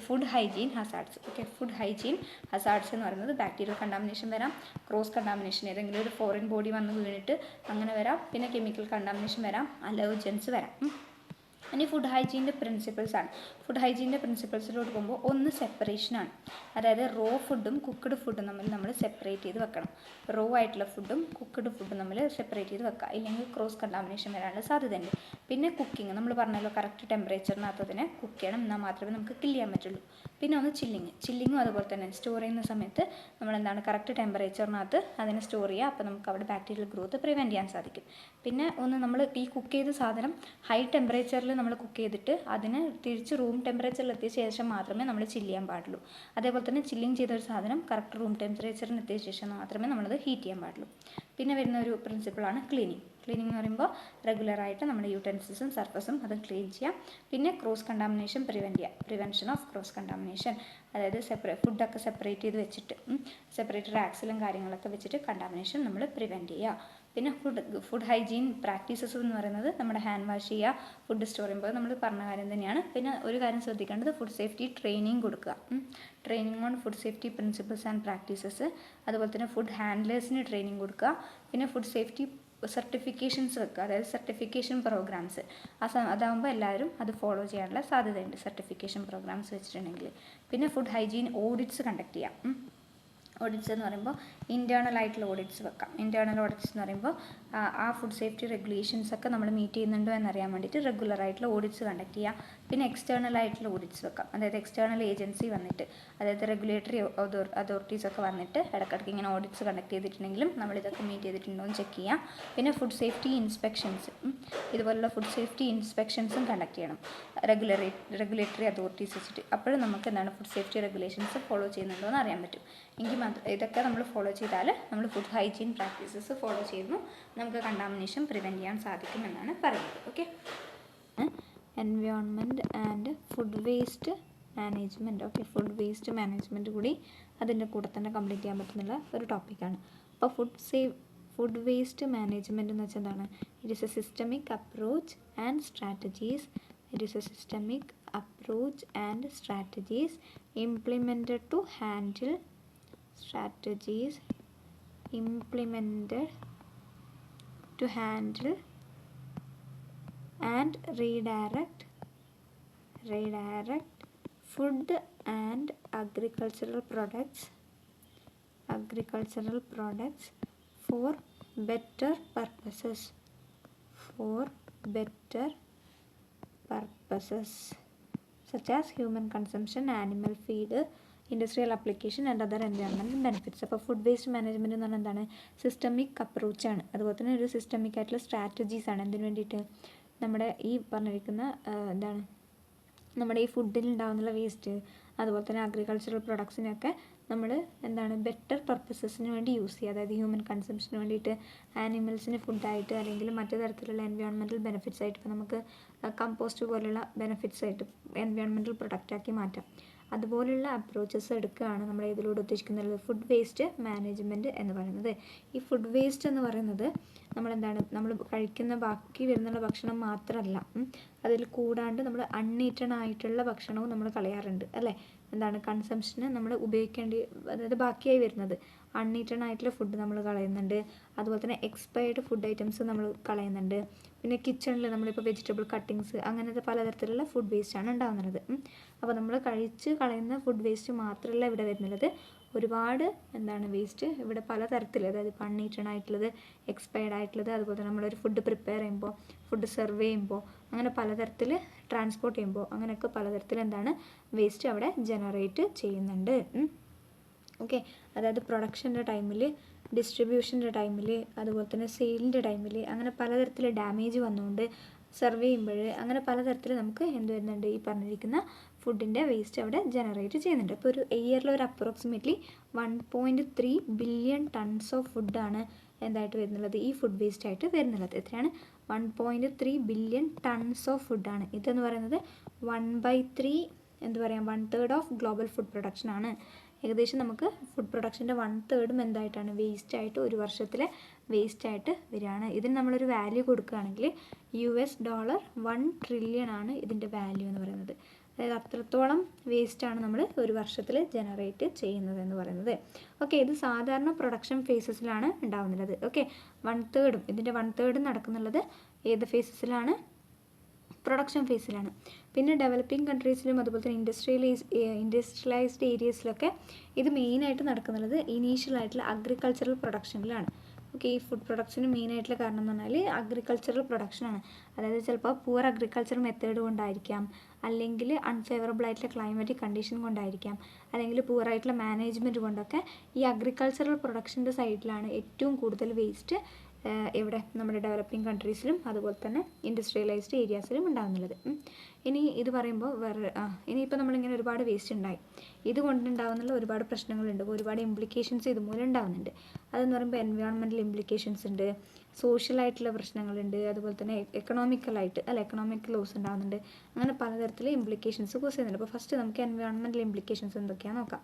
food hygiene hazards. Okay, food hygiene hazards എന്ന് പറയുന്നത് ബാക്ടീരിയൽ കണ്ടാമിനേഷൻ വരാം, ക്രോസ് കണ്ടാമിനേഷൻ ഏതെങ്കിലും ഒരു ഫോറിൻ ബോഡി വന്ന് വീണിട്ട് അങ്ങനെ വരാം, പിന്നെ കെമിക്കൽ കണ്ടാമിനേഷൻ വരാം, അലർജൻസ് വരാം. ഇനി ഫുഡ് ഹൈജീൻ്റെ പ്രിൻസിപ്പിൾസിലോട്ട് പോകുമ്പോൾ ഒന്ന് സെപ്പറേഷനാണ്. അതായത് റോ ഫുഡും കുക്ക്ഡ് ഫുഡും നമ്മൾ സെപ്പറേറ്റ് ചെയ്ത് വെക്കണം. റോ ആയിട്ടുള്ള ഫുഡും കുക്ക്ഡ് ഫുഡും നമ്മൾ സെപ്പറേറ്റ് ചെയ്ത് വെക്കുക, ഇല്ലെങ്കിൽ ക്രോസ് കണ്ടാമിനേഷൻ വരാനുള്ള സാധ്യതയുണ്ട്. പിന്നെ കുക്കിംഗ്, നമ്മൾ പറഞ്ഞല്ലോ കറക്റ്റ് ടെമ്പറേച്ചറിനകത്ത് അതിനെ കുക്ക് ചെയ്യണം, എന്നാൽ മാത്രമേ നമുക്ക് കില്ല് ചെയ്യാൻ പറ്റുള്ളൂ. പിന്നെ ഒന്ന് ചില്ലിങ്ങും അതുപോലെ തന്നെ സ്റ്റോർ ചെയ്യുന്ന സമയത്ത് നമ്മളെന്താണ് കറക്റ്റ് ടെമ്പറേച്ചറിനകത്ത് അതിനെ സ്റ്റോർ ചെയ്യുക. അപ്പോൾ നമുക്ക് അവിടെ ബാക്ടീരിയൽ ഗ്രോത്ത് പ്രിവെൻറ്റ് ചെയ്യാൻ സാധിക്കും. പിന്നെ നമ്മൾ ഈ കുക്ക് ചെയ്ത സാധനം ഹൈ ടെമ്പറേച്ചറിൽ നമ്മൾ കുക്ക് ചെയ്തിട്ട് അതിന് തിരിച്ച് റൂം ടെമ്പറേച്ചറിൽ എത്തിയ ശേഷം മാത്രമേ നമ്മൾ ചില്ല് ചെയ്യാൻ പാടുള്ളൂ. അതേപോലെ തന്നെ ചില്ലിങ് ചെയ്തൊരു സാധനം കറക്റ്റ് റൂം ടെമ്പറേച്ചറിന് എത്തിയ ശേഷം മാത്രമേ നമ്മളത് ഹീറ്റ് ചെയ്യാൻ പാടുള്ളൂ. പിന്നെ വരുന്ന ഒരു പ്രിൻസിപ്പിളാണ് ക്ലീനിങ് എന്ന് പറയുമ്പോൾ റെഗുലറായിട്ട് നമ്മുടെ യൂട്ടൻസിൽസും സർഫസും അത് ക്ലീൻ ചെയ്യാം. പിന്നെ cross contamination prevention of cross contamination, അതായത് ഫുഡൊക്കെ സെപ്പറേറ്റ് ചെയ്ത് വെച്ചിട്ട് സെപ്പറേറ്റ് റാക്സിലും കാര്യങ്ങളൊക്കെ വെച്ചിട്ട് കണ്ടാമിനേഷൻ നമ്മൾ പ്രിവെൻറ്റ് ചെയ്യുക. പിന്നെ ഫുഡ് ഹൈജീൻ പ്രാക്ടീസസ് എന്ന് പറയുന്നത് നമ്മുടെ ഹാൻഡ് വാഷ് ചെയ്യുക, ഫുഡ് സ്റ്റോർ ചെയ്യുമ്പോൾ നമ്മൾ പറഞ്ഞ കാര്യം തന്നെയാണ്. പിന്നെ ഒരു കാര്യം ശ്രദ്ധിക്കേണ്ടത് ഫുഡ് സേഫ്റ്റി ട്രെയിനിങ് കൊടുക്കുക, training on food safety principles and practices. അതുപോലെ തന്നെ ഫുഡ് ഹാൻഡ്ലേഴ്സിന് ട്രെയിനിങ് കൊടുക്കുക. പിന്നെ ഫുഡ് സേഫ്റ്റി സർട്ടിഫിക്കേഷൻസ് വെക്കുക, അതായത് സർട്ടിഫിക്കേഷൻ പ്രോഗ്രാംസ്. അതാകുമ്പോൾ എല്ലാവരും അത് ഫോളോ ചെയ്യാനുള്ള സാധ്യതയുണ്ട് സർട്ടിഫിക്കേഷൻ പ്രോഗ്രാംസ് വെച്ചിട്ടുണ്ടെങ്കിൽ. പിന്നെ ഫുഡ് ഹൈജീൻ ഓഡിറ്റ്സ് കണ്ടക്ട് ചെയ്യാം. ഓഡിറ്റ്സ് എന്ന് പറയുമ്പോൾ ഇൻറ്റേർണൽ ആയിട്ടുള്ള ഓഡിറ്റ്സ് വെക്കാം. ഇൻറ്റേർണൽ ഓഡിറ്റ്സ് എന്ന് പറയുമ്പോൾ ആ ഫുഡ് സേഫ്റ്റി റെഗുലേഷൻസ് ഒക്കെ നമ്മൾ മീറ്റ് ചെയ്യുന്നുണ്ടോ എന്നറിയാൻ വേണ്ടിയിട്ട് റെഗുലർ ആയിട്ടുള്ള ഓഡിറ്റ്സ് കണ്ടക്ട് ചെയ്യുക. പിന്നെ എക്സ്റ്റേണൽ ആയിട്ടുള്ള ഓഡിറ്റ്സ് വെക്കാം. അതായത് എക്സ്റ്റേണൽ ഏജൻസി വന്നിട്ട്, അതായത് റെഗുലേറ്ററി അതോറിറ്റീസ് ഒക്കെ വന്നിട്ട് ഇടയ്ക്കിടയ്ക്ക് ഇങ്ങനെ ഓഡിറ്റ്സ് കണ്ടക്ട് ചെയ്തിട്ടുണ്ടെങ്കിലും നമ്മളിതൊക്കെ മീറ്റ് ചെയ്തിട്ടുണ്ടോ എന്ന് ചെക്ക് ചെയ്യാം. പിന്നെ ഫുഡ് സേഫ്റ്റി ഇൻസ്പെക്ഷൻസ്, ഇതുപോലുള്ള ഫുഡ് സേഫ്റ്റി ഇൻസ്പെക്ഷൻസും കണ്ടക്ട് ചെയ്യണം റെഗുലേറ്ററി അതോറിറ്റീസ് വെച്ചിട്ട്. അപ്പോഴും നമുക്ക് എന്താണ് ഫുഡ് സേഫ്റ്റി റെഗുലേഷൻസ് ഫോളോ ചെയ്യുന്നുണ്ടോ എന്ന് അറിയാൻ പറ്റും. എങ്കിൽ ഇതൊക്കെ നമ്മൾ ഫോളോ ചെയ്താൽ നമ്മൾ ഫുഡ് ഹൈജീൻ പ്രാക്ടീസസ് ഫോളോ ചെയ്യുന്നു നമുക്ക് കണ്ടാമിനേഷൻ പ്രിവെൻറ്റ് ചെയ്യാൻ സാധിക്കുമെന്നാണ് പറയുന്നത്. Okay, environment and food waste management. Okay, food waste management കൂടി അതിൻ്റെ കൂടെ തന്നെ കംപ്ലീറ്റ് ചെയ്യാൻ പറ്റുന്നുള്ള ഒരു ടോപ്പിക്കാണ്. അപ്പോൾ ഫുഡ് വേസ്റ്റ് മാനേജ്മെൻറ്റ് എന്ന് വെച്ചാൽ എന്താണ്? It is A systemic approach and strategies. It is a systemic approach and strategies implemented to handle and redirect food and agricultural products for better purposes such as human consumption, animal feed, industrial application and other environmental benefits. അപ്പോൾ food waste management എന്ന് പറഞ്ഞാൽ എന്താണ്? Systemic അപ്രോച്ചാണ്. അതുപോലെ തന്നെ ഒരു systemic ആയിട്ടുള്ള സ്ട്രാറ്റജീസാണ്. എന്തിനു വേണ്ടിയിട്ട്? നമ്മുടെ ഈ പറഞ്ഞിരിക്കുന്ന എന്താണ്, നമ്മുടെ ഈ ഫുഡിൽ ഉണ്ടാകുന്നുള്ള വേസ്റ്റ്, അതുപോലെ തന്നെ അഗ്രികൾച്ചറൽ പ്രൊഡക്ട്സിനൊക്കെ നമ്മൾ എന്താണ് ബെറ്റർ പർപ്പസസിന് വേണ്ടി യൂസ് ചെയ്യുക. അതായത് ഹ്യൂമൻ കൺസംഷന് വേണ്ടിയിട്ട്, ആനിമൽസിന് ഫുഡായിട്ട്, അല്ലെങ്കിൽ മറ്റു തരത്തിലുള്ള എൻവയോൺമെൻറ്റൽ ബെനിഫിറ്റ്സ് ആയിട്ട്, ഇപ്പോൾ നമുക്ക് കമ്പോസ്റ്റ് പോലുള്ള ബെനിഫിറ്റ്സ് ആയിട്ട് എൻവയോൺമെൻറ്റൽ പ്രൊഡക്റ്റാക്കി മാറ്റാം. അതുപോലുള്ള അപ്രോച്ചസ് എടുക്കുകയാണ് നമ്മൾ ഇതിലൂടെ ഉദ്ദേശിക്കുന്നത് ഫുഡ് വേസ്റ്റ് മാനേജ്മെൻറ്റ് എന്ന് പറയുന്നത്. ഈ ഫുഡ് വേസ്റ്റ് എന്ന് പറയുന്നത് നമ്മളെന്താണ്, നമ്മൾ കഴിക്കുന്ന ബാക്കി വരുന്നുള്ള ഭക്ഷണം മാത്രമല്ല, അതിൽ കൂടാണ്ട് നമ്മൾ അൺഈറ്റൺ ആയിട്ടുള്ള ഭക്ഷണവും നമ്മൾ കളയാറുണ്ട് അല്ലേ? എന്താണ് കൺസംഷന് നമ്മൾ ഉപയോഗിക്കേണ്ടി, അതായത് ബാക്കിയായി വരുന്നത് അൺഈറ്റൺ ആയിട്ടുള്ള ഫുഡ് നമ്മൾ കളയുന്നുണ്ട്. അതുപോലെ തന്നെ എക്സ്പയർഡ് ഫുഡ് ഐറ്റംസ് നമ്മൾ കളയുന്നുണ്ട്. പിന്നെ കിച്ചണിൽ നമ്മളിപ്പോൾ വെജിറ്റബിൾ കട്ടിങ്സ്, അങ്ങനത്തെ പലതരത്തിലുള്ള ഫുഡ് വേസ്റ്റാണ് ഉണ്ടാകുന്നത്. അപ്പോൾ നമ്മൾ കഴിച്ച് കളയുന്ന ഫുഡ് വേസ്റ്റ് മാത്രമല്ല ഇവിടെ വരുന്നത്, ഒരുപാട് എന്താണ് വേസ്റ്റ് ഇവിടെ പലതരത്തിൽ, അതായത് ഇപ്പോൾ അൺഈറ്റൺ ആയിട്ടുള്ളത്, എക്സ്പയർഡ് ആയിട്ടുള്ളത്, അതുപോലെ തന്നെ നമ്മളൊരു ഫുഡ് പ്രിപ്പയർ ചെയ്യുമ്പോൾ, ഫുഡ് സെർവ് ചെയ്യുമ്പോൾ, അങ്ങനെ പലതരത്തിൽ ട്രാൻസ്പോർട്ട് ചെയ്യുമ്പോൾ, അങ്ങനെയൊക്കെ പലതരത്തിൽ എന്താണ് വേസ്റ്റ് അവിടെ ജനറേറ്റ് ചെയ്യുന്നുണ്ട്. ഓക്കെ, അതായത് പ്രൊഡക്ഷൻ്റെ ടൈമിൽ, ഡിസ്ട്രിബ്യൂഷൻ്റെ ടൈമിൽ, അതുപോലെ തന്നെ സെയിലിൻ്റെ ടൈമിൽ, അങ്ങനെ പലതരത്തിൽ ഡാമേജ് വന്നുകൊണ്ട് സെർവ് ചെയ്യുമ്പോൾ, അങ്ങനെ പലതരത്തിൽ നമുക്ക് എന്ത് വരുന്നുണ്ട്, ഈ പറഞ്ഞിരിക്കുന്ന ഫുഡിൻ്റെ വേസ്റ്റ് അവിടെ ജനറേറ്റ് ചെയ്യുന്നുണ്ട്. അപ്പോൾ ഒരു ഇയറിൽ ഒരു അപ്രോക്സിമേറ്റ്ലി 1.3 ബില്യൺ ടൺസ് ഓഫ് ഫുഡാണ് എന്തായിട്ട് വരുന്നുള്ളത്, ഈ ഫുഡ് വേസ്റ്റ് ആയിട്ട് വരുന്നുള്ളത്. എത്രയാണ്? 1.3 ബില്യൺ ടൺസ് ഓഫ് ഫുഡാണ്. ഇതെന്ന് പറയുന്നത് 1/3 എന്ത് പറയാം, 1/3 ഓഫ് ഗ്ലോബൽ ഫുഡ് പ്രൊഡക്ഷൻ ആണ്. ഏകദേശം നമുക്ക് ഫുഡ് പ്രൊഡക്ഷൻ്റെ 1/3 എന്തായിട്ടാണ് വേസ്റ്റായിട്ട്, ഒരു വർഷത്തിലെ വേസ്റ്റായിട്ട് വരികയാണ്. ഇതിന് നമ്മളൊരു വാല്യൂ കൊടുക്കുകയാണെങ്കിൽ $1 ട്രില്യൺ ആണ് ഇതിൻ്റെ വാല്യൂ എന്ന് പറയുന്നത്. അതായത് അത്രത്തോളം വേസ്റ്റാണ് നമ്മൾ ഒരു വർഷത്തിൽ ജനറേറ്റ് ചെയ്യുന്നത് എന്ന് പറയുന്നത്. ഓക്കെ, ഇത് സാധാരണ പ്രൊഡക്ഷൻ ഫേസസിലാണ് ഉണ്ടാകുന്നത്. ഓക്കെ, 1/3 ഇതിൻ്റെ 1/3 നടക്കുന്നുള്ളത് ഏത് ഫേസസിലാണ്? പ്രൊഡക്ഷൻ ഫേസിലാണ്. പിന്നെ ഡെവലപ്പിംഗ് കൺട്രീസിലും അതുപോലെ തന്നെ ഇൻഡസ്ട്രിയലൈസ്ഡ് ഏരിയസിലൊക്കെ ഇത് മെയിനായിട്ട് നടക്കുന്നത് ഇനീഷ്യലായിട്ടുള്ള അഗ്രികൾച്ചറൽ പ്രൊഡക്ഷനിലാണ്. ഓക്കെ, ഈ ഫുഡ് പ്രൊഡക്ഷന് മെയിനായിട്ടുള്ള കാരണം എന്ന് പറഞ്ഞാൽ അഗ്രികൾച്ചറൽ പ്രൊഡക്ഷനാണ്. അതായത് ചിലപ്പോൾ പുവർ അഗ്രികൾച്ചർ മെത്തേഡ് കൊണ്ടായിരിക്കാം, അല്ലെങ്കിൽ അൺഫേവറബിൾ ആയിട്ടുള്ള ക്ലൈമറ്റിക് കണ്ടീഷൻ കൊണ്ടായിരിക്കാം, അല്ലെങ്കിൽ പുവറായിട്ടുള്ള മാനേജ്മെൻറ്റ് കൊണ്ടൊക്കെ ഈ അഗ്രികൾച്ചറൽ പ്രൊഡക്ഷൻ്റെ സൈഡിലാണ് ഏറ്റവും കൂടുതൽ വേസ്റ്റ് ഇവിടെ നമ്മുടെ ഡെവലപ്പിംഗ് കൺട്രീസിലും അതുപോലെ തന്നെ ഇൻഡസ്ട്രിയലൈസ്ഡ് ഏരിയാസിലും ഉണ്ടാകുന്നുള്ളത്. ഇനി ഇത് പറയുമ്പോൾ ഇനിയിപ്പോൾ നമ്മളിങ്ങനെ ഒരുപാട് വേസ്റ്റ് ഉണ്ടായി, ഇതുകൊണ്ടുണ്ടാകുന്നുള്ള ഒരുപാട് പ്രശ്നങ്ങളുണ്ട്, ഒരുപാട് ഇംപ്ലിക്കേഷൻസ് ഇതുമൂലം ഉണ്ടാകുന്നുണ്ട്. അതെന്ന് പറയുമ്പോൾ എൻവയോൺമെൻറ്റൽ ഇംപ്ലിക്കേഷൻസ് ഉണ്ട്, സോഷ്യലായിട്ടുള്ള പ്രശ്നങ്ങളുണ്ട്, അതുപോലെ തന്നെ എക്കണോമിക്കലായിട്ട് എക്കണോമിക് ലോസ് ഉണ്ടാകുന്നുണ്ട്. അങ്ങനെ പലതരത്തിൽ ഇംപ്ലിക്കേഷൻസ് കോസ് ചെയ്യുന്നുണ്ട്. അപ്പോൾ ഫസ്റ്റ് നമുക്ക് എൻവയോൺമെൻറ്റൽ ഇംപ്ലിക്കേഷൻസ് എന്തൊക്കെയാണെന്ന് നോക്കാം.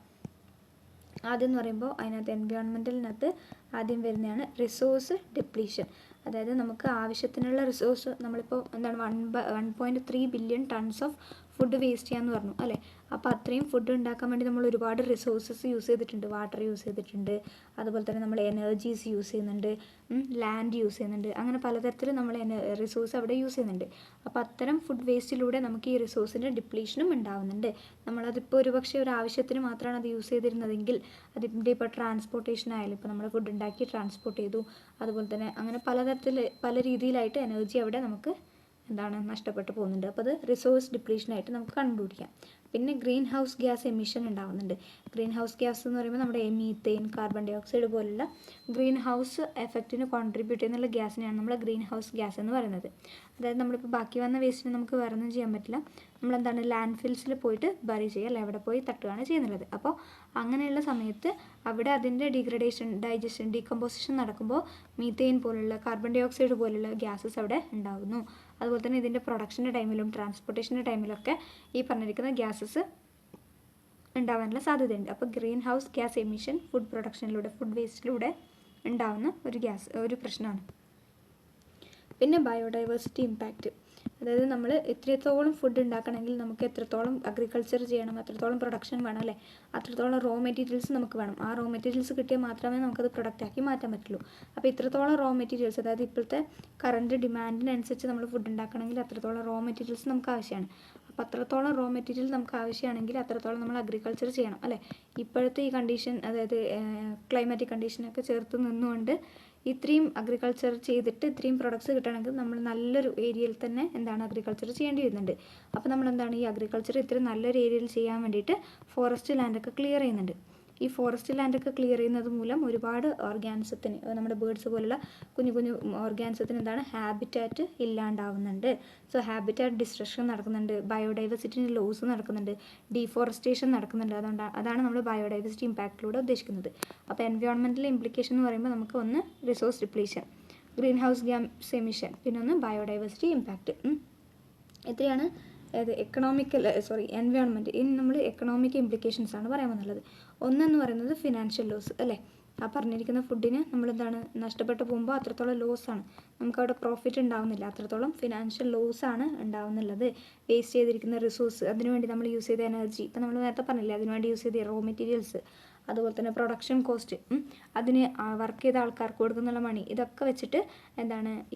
ആദ്യം എന്ന് പറയുമ്പോൾ അതിനകത്ത് എൻവയോൺമെൻറ്റലിനകത്ത് ആദ്യം വരുന്നതാണ് റിസോഴ്സ് ഡിപ്ലീഷൻ. അതായത് നമുക്ക് ആവശ്യത്തിനുള്ള റിസോഴ്സ് നമ്മളിപ്പോൾ എന്താണ് 1.3 billion tons of food waste ചെയ്യാമെന്ന് പറഞ്ഞു അല്ലേ. അപ്പോൾ അത്രയും ഫുഡ് ഉണ്ടാക്കാൻ വേണ്ടി നമ്മൾ ഒരുപാട് റിസോഴ്സസ് യൂസ് ചെയ്തിട്ടുണ്ട്. വാട്ടർ യൂസ് ചെയ്തിട്ടുണ്ട്, അതുപോലെ തന്നെ നമ്മൾ എനർജീസ് യൂസ് ചെയ്യുന്നുണ്ട്, ലാൻഡ് യൂസ് ചെയ്യുന്നുണ്ട്, അങ്ങനെ പലതരത്തിൽ നമ്മൾ റിസോഴ്സ് അവിടെ യൂസ് ചെയ്യുന്നുണ്ട്. അപ്പോൾ അത്തരം ഫുഡ് വേസ്റ്റിലൂടെ നമുക്ക് ഈ റിസോഴ്സിൻ്റെ ഡിപ്ലീഷനും ഉണ്ടാവുന്നുണ്ട്. നമ്മളതിപ്പോൾ ഒരുപക്ഷെ ഒരു ആവശ്യത്തിന് മാത്രമാണ് അത് യൂസ് ചെയ്തിരുന്നതെങ്കിൽ അതിൻ്റെ ഇപ്പോൾ ട്രാൻസ്പോർട്ടേഷൻ ആയാലും, ഇപ്പോൾ നമ്മൾ ഫുഡ് ഉണ്ടാക്കി ട്രാൻസ്പോർട്ട് ചെയ്തു, അതുപോലെ തന്നെ അങ്ങനെ പലതരത്തിൽ പല രീതിയിലായിട്ട് എനർജി അവിടെ നമുക്ക് നഷ്ടപ്പെട്ടു പോകുന്നുണ്ട്. അപ്പോൾ അത് റിസോഴ്സ് ഡിപ്ലീഷനായിട്ട് നമുക്ക് കണ്ടുപിടിക്കാം. പിന്നെ ഗ്രീൻ ഹൗസ് ഗ്യാസ് എമിഷൻ ഉണ്ടാകുന്നുണ്ട്. ഗ്രീൻ ഹൗസ് ഗ്യാസ് എന്ന് പറയുമ്പോൾ നമ്മുടെ മീത്തേൻ, കാർബൺ ഡൈ ഓക്സൈഡ് പോലുള്ള ഗ്രീൻ ഹൗസ് എഫക്റ്റിന് കോൺട്രിബ്യൂട്ട് ചെയ്യുന്നുള്ള ഗ്യാസിനെയാണ് നമ്മൾ ഗ്രീൻ ഹൗസ് ഗ്യാസ് എന്ന് പറയുന്നത്. അതായത് നമ്മളിപ്പോൾ ബാക്കി വന്ന വേസ്റ്റിന് നമുക്ക് വേറെ ഒന്നും ചെയ്യാൻ പറ്റില്ല. നമ്മളെന്താണ് ലാൻഡ് ഫിൽസിൽ പോയിട്ട് ബറി ചെയ്യുക, അല്ല അവിടെ പോയി തട്ടുകയാണ് ചെയ്യുന്നത്. അപ്പോൾ അങ്ങനെയുള്ള സമയത്ത് അവിടെ അതിൻ്റെ ഡിഗ്രഡേഷൻ, ഡൈജഷൻ, ഡീകമ്പോസിഷൻ നടക്കുമ്പോൾ മീത്തേൻ പോലുള്ള, കാർബൺ ഡൈ ഓക്സൈഡ് പോലുള്ള ഗ്യാസസ് അവിടെ ഉണ്ടാകുന്നു. അതുപോലെ തന്നെ ഇതിൻ്റെ പ്രൊഡക്ഷൻ്റെ ടൈമിലും ട്രാൻസ്പോർട്ടേഷൻ്റെ ടൈമിലൊക്കെ ഈ പറഞ്ഞിരിക്കുന്ന ഗ്യാസസ് ഉണ്ടാവാനുള്ള സാധ്യതയുണ്ട്. അപ്പോൾ green house gas emission food പ്രൊഡക്ഷനിലൂടെ, ഫുഡ് വേസ്റ്റിലൂടെ ഉണ്ടാവുന്ന ഒരു പ്രശ്നമാണ്. പിന്നെ ബയോഡൈവേഴ്സിറ്റി ഇമ്പാക്റ്റ്, അതായത് നമ്മൾ എത്രത്തോളം ഫുഡ് ഉണ്ടാക്കണമെങ്കിൽ നമുക്ക് എത്രത്തോളം അഗ്രികൾച്ചർ ചെയ്യണം, എത്രത്തോളം പ്രൊഡക്ഷൻ വേണം അല്ലേ, അത്രത്തോളം റോ മെറ്റീരിയൽസ് നമുക്ക് വേണം. ആ റോ മെറ്റീരിയൽസ് കിട്ടിയാൽ മാത്രമേ നമുക്കത് പ്രൊഡക്റ്റാക്കി മാറ്റാൻ പറ്റുള്ളൂ. അപ്പോൾ ഇത്രത്തോളം റോ മെറ്റീരിയൽസ്, അതായത് ഇപ്പോഴത്തെ കറണ്ട് ഡിമാൻഡിനനുസരിച്ച് നമ്മൾ ഫുഡ് ഉണ്ടാക്കണമെങ്കിൽ അത്രത്തോളം റോ മെറ്റീരിയൽസ് നമുക്ക് ആവശ്യമാണ്. അപ്പോൾ അത്രത്തോളം റോ മെറ്റീരിയൽ നമുക്ക് ആവശ്യമാണെങ്കിൽ അത്രത്തോളം നമ്മൾ അഗ്രികൾച്ചർ ചെയ്യണം അല്ലേ. ഇപ്പോഴത്തെ ഈ കണ്ടീഷൻ, അതായത് ക്ലൈമാറ്റിക് കണ്ടീഷനൊക്കെ ചേർത്ത് നിന്നുകൊണ്ട് ഇത്രയും അഗ്രികൾച്ചർ ചെയ്തിട്ട് ഇത്രയും പ്രൊഡക്ട്സ് കിട്ടണമെങ്കിൽ നമ്മൾ നല്ലൊരു ഏരിയയിൽ തന്നെ അഗ്രികൾച്ചർ ചെയ്യേണ്ടി വരുന്നുണ്ട്. അപ്പോൾ നമ്മൾ ഈ അഗ്രികൾച്ചർ ഇത്രയും നല്ലൊരു ഏരിയയിൽ ചെയ്യാൻ വേണ്ടിയിട്ട് ഫോറസ്റ്റ് ലാൻഡൊക്കെ ക്ലിയർ ചെയ്യുന്നുണ്ട്. ഈ ഫോറസ്റ്റ് ലാൻഡൊക്കെ ക്ലിയർ ചെയ്യുന്നത് മൂലം ഒരുപാട് ഓർഗാനിസത്തിന്, നമ്മുടെ ബേർഡ്സ് പോലുള്ള കുഞ്ഞു കുഞ്ഞു ഓർഗാനിസത്തിന് ഹാബിറ്റാറ്റ് ഇല്ലാണ്ടാവുന്നുണ്ട്. സോ ഹാബിറ്റാറ്റ് ഡിസ്ട്രക്ഷൻ നടക്കുന്നുണ്ട്, ബയോഡൈവേഴ്സിറ്റിൻ്റെ ലോസ് നടക്കുന്നുണ്ട്, ഡീഫോറസ്റ്റേഷൻ നടക്കുന്നുണ്ട്. അതാണ് നമ്മൾ ബയോഡൈവേഴ്സിറ്റി ഇമ്പാക്റ്റിലൂടെ ഉദ്ദേശിക്കുന്നത്. അപ്പോൾ എൻവയോൺമെൻറ്റൽ ഇംപ്ലിക്കേഷൻ എന്ന് പറയുമ്പോൾ നമുക്ക് ഒന്ന് resource depletion, green house gas emission, പിന്നെ ഒന്ന് ബയോഡൈവേഴ്സിറ്റി ഇമ്പാക്റ്റ്. ഇത്രയാണ് എൻവയോൺമെൻറ്റ്. ഇനി നമ്മൾ എക്കണോമിക് ഇംപ്ലിക്കേഷൻസ് ആണ് പറയാൻ വന്നുള്ളത്. ഒന്നെന്ന് പറയുന്നത് ഫിനാൻഷ്യൽ ലോസ് അല്ലേ. ആ പറഞ്ഞിരിക്കുന്ന ഫുഡിന് നഷ്ടപ്പെട്ടു പോകുമ്പോൾ അത്രത്തോളം ലോസാണ്, നമുക്കവിടെ പ്രോഫിറ്റ് ഉണ്ടാവുന്നില്ല, അത്രത്തോളം ഫിനാൻഷ്യൽ ലോസാണ് ഉണ്ടാവുന്നുള്ളത്. വേസ്റ്റ് ചെയ്തിരിക്കുന്ന റിസോഴ്സ്, അതിനുവേണ്ടി നമ്മൾ യൂസ് ചെയ്ത എനർജി, ഇപ്പോൾ നമ്മൾ നേരത്തെ പറഞ്ഞില്ലേ, അതിനുവേണ്ടി യൂസ് ചെയ്ത റോ മെറ്റീരിയൽസ്, അതുപോലെ തന്നെ പ്രൊഡക്ഷൻ കോസ്റ്റ്, അതിന് വർക്ക് ചെയ്ത ആൾക്കാർക്ക് കൊടുക്കുന്നുള്ള മണി, ഇതൊക്കെ വെച്ചിട്ട്